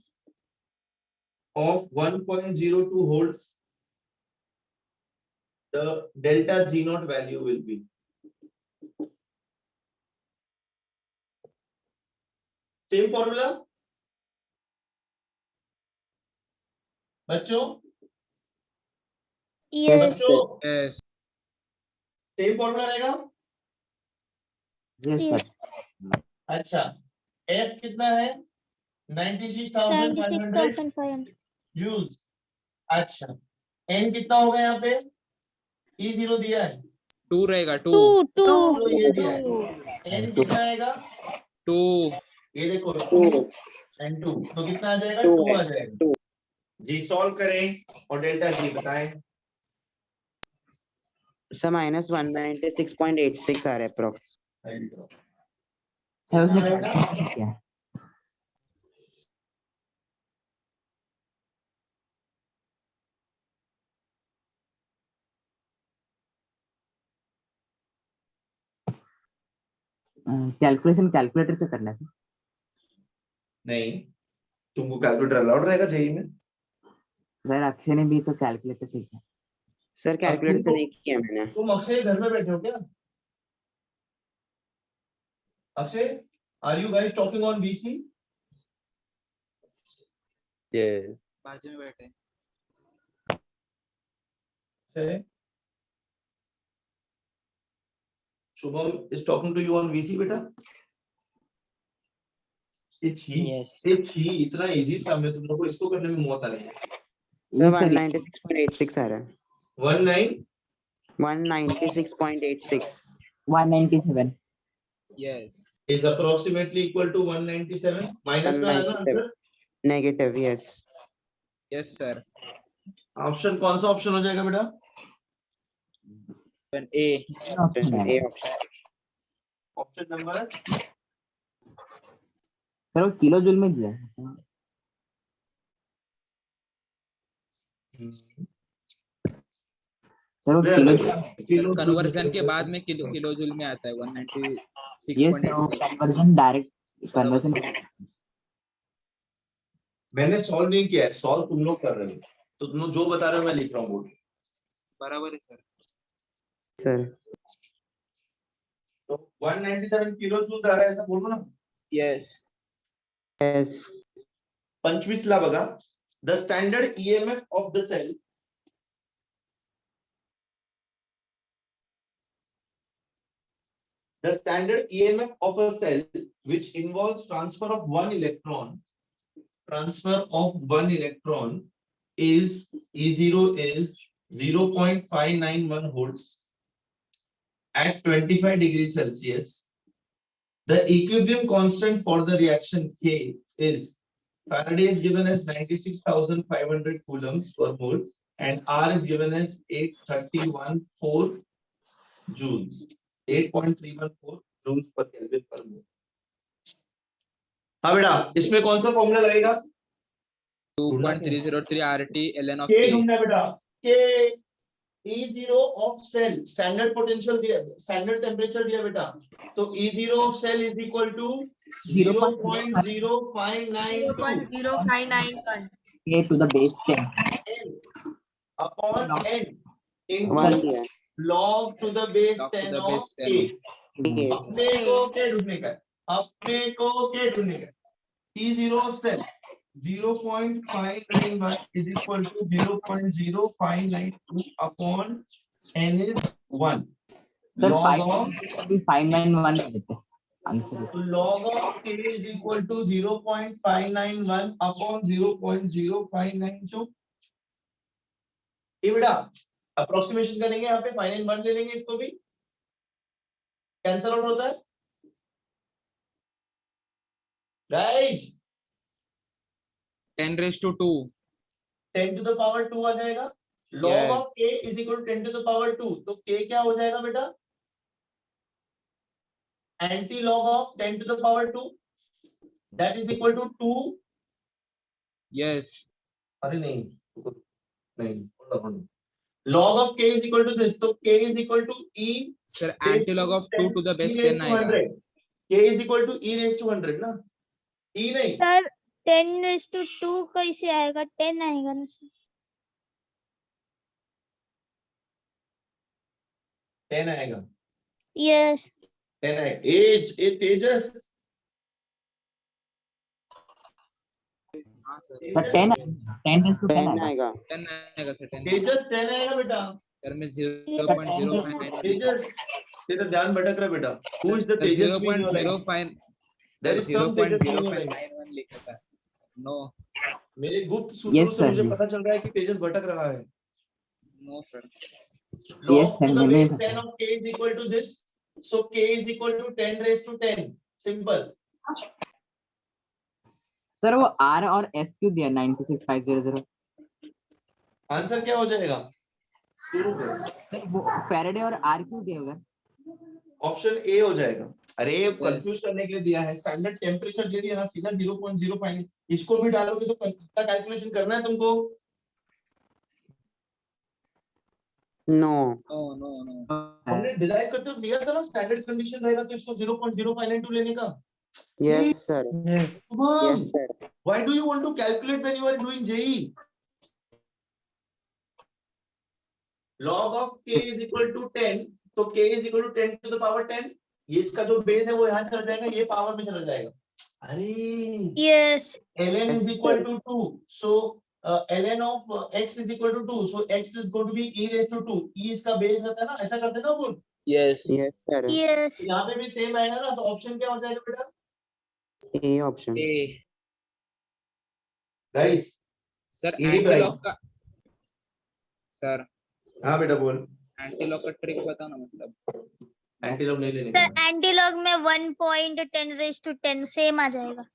of 1.02 volts. The delta G naught value will be same formula बच्चों। Yes. बच्चों yes. Same formula रहेगा। Yes Yes. Sir. अच्छा F कितना है? 96,500 96,500 joules. अच्छा, n कितना होगा यहाँ पे? E0 दिया है, 2 रहेगा, 2 2 तो ये दिया है। n कितना आएगा? 2 ये देखो 2 and 2, तो कितना आ जाएगा? 2 आ जाएगा। जी सॉल्व करें और डेल्टा जी बताएं। सर माइनस 196.86 आ रहा है अप्रोक्स। सर उसने कितना आएगा? calculate किया है। कैलकुलेशन कैलकुलेटर से करना है सर। नहीं, तुमको कैलकुलेटर अलाउड रहेगा जेई में? सर अक्षय ने भी तो कैलकुलेटर से किया। सर कैलकुलेटर से तुमको- नहीं किया मैंने। तुम अक्षय घर में बैठे हो क्या? Akshay, are you guys talking on VC? Yes. बाजू में बैठे। Shubham is talking to you on VC बेटा? Yes. इतना इजी सम है, तुम लोग को इसको करने में मौत आ रही है। सर सर 196.86 आ रहा है। 196.86 197 yes, is approximately equal to 197 minus में आना answer. Negative. Yes yes sir. Option कौन सा ऑप्शन हो जाएगा बेटा? ए। ऑप्शन है A option. Option number sir वो किलो जूल में दिया है। सर वो किलो कन्वर्जन के बाद में किलो जूल में आता है 196.86। ये सर वो कन्वर्जन डायरेक्ट कन्वर्जन मैंने सॉल्व नहीं किया है, सॉल्व तुम लोग कर रहे हो, तो तुम लोग जो बता रहे हो मैं लिख रहा हूँ बोर्ड। बराबर है सर। सर तो 197 किलो जूल आ रहा है ऐसा बोलो ना। यस। यस 25 ला बघा। The standard EMF of the cell the standard EMF of a cell which involves transfer of one electron is E0 is 0.591 volts at 25 degrees Celsius. The equilibrium constant for the reaction K is Faraday is given as 96,500 coulombs per mole and R is given as 831.4 joules. 8.314 joules per Kelvin per mole. हाँ बेटा, इसमें कौन सा formula लगेगा? 2.303 RT ln of K K। ढूंढना बेटा। K E0 of cell standard potential दिया, standard temperature दिया बेटा, तो E0 of cell is equal to 0.0592 K to the base 10 upon n one into दिया log to the base Log to 10 the of base K। 10। अपने को क्या ढूंढने का है? अपने को क्या ढूंढने का है? E0 of cell 0.591 is equal to 0.0592 upon n is 1. Sir Log of 591 लेते हैं answer. log of K is equal to 0.591 upon 0.0592। ये बेटा अप्रोक्सीमेशन करेंगे, यहाँ पे फाइनल 1 ले लेंगे, इसको भी कैंसल आउट होता है guys. 10 raised to 2। 10 to the power 2 आ जाएगा। log Yes. of K is equal to 10 to the power 2, तो K क्या हो जाएगा बेटा? Anti log of 10 to the power 2 that is equal to 2। Yes. अरे नहीं log of K is equal to this, तो K is equal to E sir anti log of 2 to the base 10 आएगा। K is equal to E raised to 100 ना, E नहीं sir 10:2 कैसे आएगा? 10 आएगा ना सर। 10 आएगा। यस 10 आएगा। ए तेजस हाँ सर। सर 10 to 10 10 आएगा। आएगा। 10 आएगा सर। 10 तेजस 10 आएगा बेटा। सर में 0.059 तेजस तेरा ध्यान भटक रहा बेटा। Who is the Tejashwi in your life? 0.05 There is some Tejashwi in your life. 0.091 लिखा था। नो मेरे गुप्त सूत्रों Yes, से sir, मुझे yes. पता चल रहा है कि तेजस भटक रहा है। No sir. Log Yes, sir, to the मैंने base 10 of k is equal to this. So k is equal to 10 raised to 10. Simple. Sir वो R और F क्यों दिया 96500? आंसर क्या हो जाएगा? शुरू करो। सर वो फैराडे और R क्यों दिया उधर? ऑप्शन ए हो जाएगा। अरे कंफ्यूज करने के लिए दिया है। स्टैंडर्ड टेम्परेचर दे दिया ना, सीधा 0.05। इसको भी डालोगे तो कितना कैलकुलेशन करना है तुमको? No no no no. हमने डिराइव करते हुए दिया था ना, स्टैंडर्ड कंडीशन रहेगा तो इसको 0.0592 लेने का। Yes sir Shubham, yes sir why do you want to calculate when you are doing JEE? Log of k is equal to 10, तो k is equal to 10 to the power 10। ये इसका जो बेस है वो यहाँ चला जाएगा, ये पावर में चला जाएगा। अरे Yes. ln is Yes, equal sir. to 2, so ln of x is equal to 2, so x is going to be e raised to 2। e इसका बेस रहता है ना, ऐसा करते हैं ना अपन। Yes yes sir Yes. यहाँ पे भी सेम आएगा ना, तो ऑप्शन क्या हो जाएगा बेटा? A option A. Guys sir A anti guys, lock का सर हाँ बेटा बोल। एंटी लॉक का ट्रिक बताओ ना, मतलब एंटी लॉग नहीं लेने सर का, एंटीलॉग में 1.10 raised to 10 सेम आ जाएगा।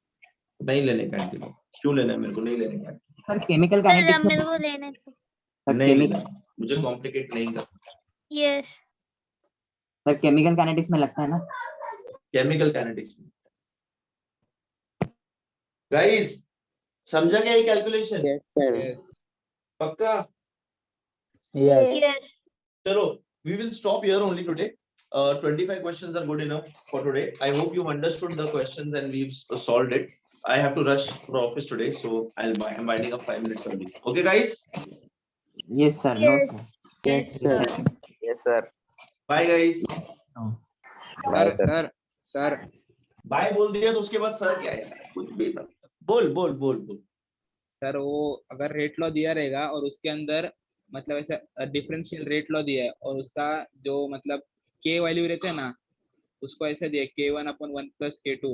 नहीं लेने का एंटी लॉग। क्यों लेना है? मेरे को नहीं लेने का। सर केमिकल सर काइनेटिक्स अब में मेरे को लेना है तो। सर नहीं केमिकल लेना, मुझे कॉम्प्लिकेट नहीं करना। Yes. सर केमिकल काइनेटिक्स में लगता है ना? केमिकल काइनेटिक्स में गाइस समझा क्या ये कैलकुलेशन? यस सर यस पक्का? Yes. Yes. चलो, we will stop here only today. 25 questions are good enough for today. I hope you've understood the questions and we've solved it. I have to rush to the office today, so I'm winding up 5 minutes early. Okay, guys? Yes, sir. No, Yes. sir. Yes sir Yes, sir. Bye, guys. No. Sir sir sir Bye बोल दिया तो उसके बाद sir क्या है? कुछ भी ना। बोल बोल बोल बोल। सर वो अगर रेट लॉ दिया रहेगा और उसके अंदर मतलब ऐसा डिफरेंशियल रेट लॉ दिया है और उसका जो मतलब के वैल्यू रहते हैं ना, उसको ऐसे दिया k1 अपन 1 + k2।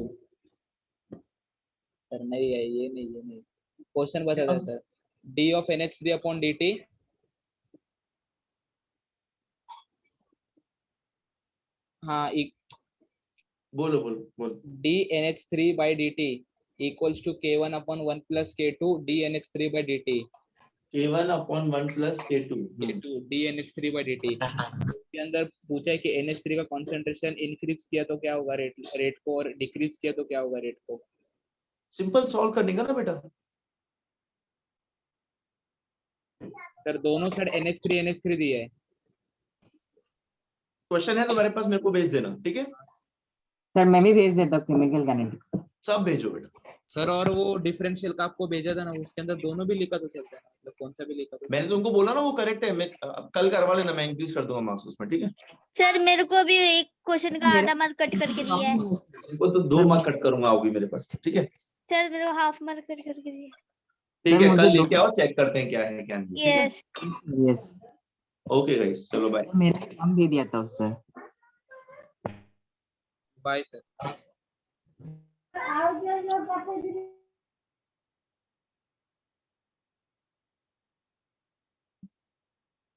सर नहीं है, ये नहीं क्वेश्चन बता दो सर। d of NH3/dt हाँ बोलो बोलो बोल। d NH3/dt equals to k1/1 + k2 d NH3/dt। K1 upon 1 plus K2। k2 d NH3/dt। के अंदर पूछा है कि NH3 का कॉन्सेंट्रेशन इंक्रीज किया तो क्या होगा रेट को, और डिक्रीज किया तो क्या होगा रेट को। सिंपल सॉल्व करने का ना बेटा। सर दोनों साइड NH3 दिया है। क्वेश्चन है तुम्हारे पास, मेरे को भेज देना, ठीक है? सर मैं भी भेज देता हूँ केमिकल काइनेटिक्स। सब भेजो बेटा। सर और वो डिफरेंशियल का आपको भेजा था ना, उसके अंदर दोनों भी लिखा तो चलता है, मतलब कौन सा भी लिखा तो। मैंने तुमको बोला ना वो करेक्ट है। मैं कल करवा लेना, मैं इंक्रीज कर दूंगा मार्क्स उसमें, ठीक है? सर मेरे को भी एक क्वेश्चन का आधा मार्क कट करके दिया है। वो तो 2 मार्क कट करूंगा आओगी मेरे पास, ठीक है? सर मेरे को हाफ मार्क कट करके दिया। ठीक है, मुझे कल दो- लेके आओ, चेक करते हैं क्या है क्या नहीं, ठीक है? Yes. यस ओके गाइस, चलो बाय। मेरे नाम दे दिया था उससे। Bye sir.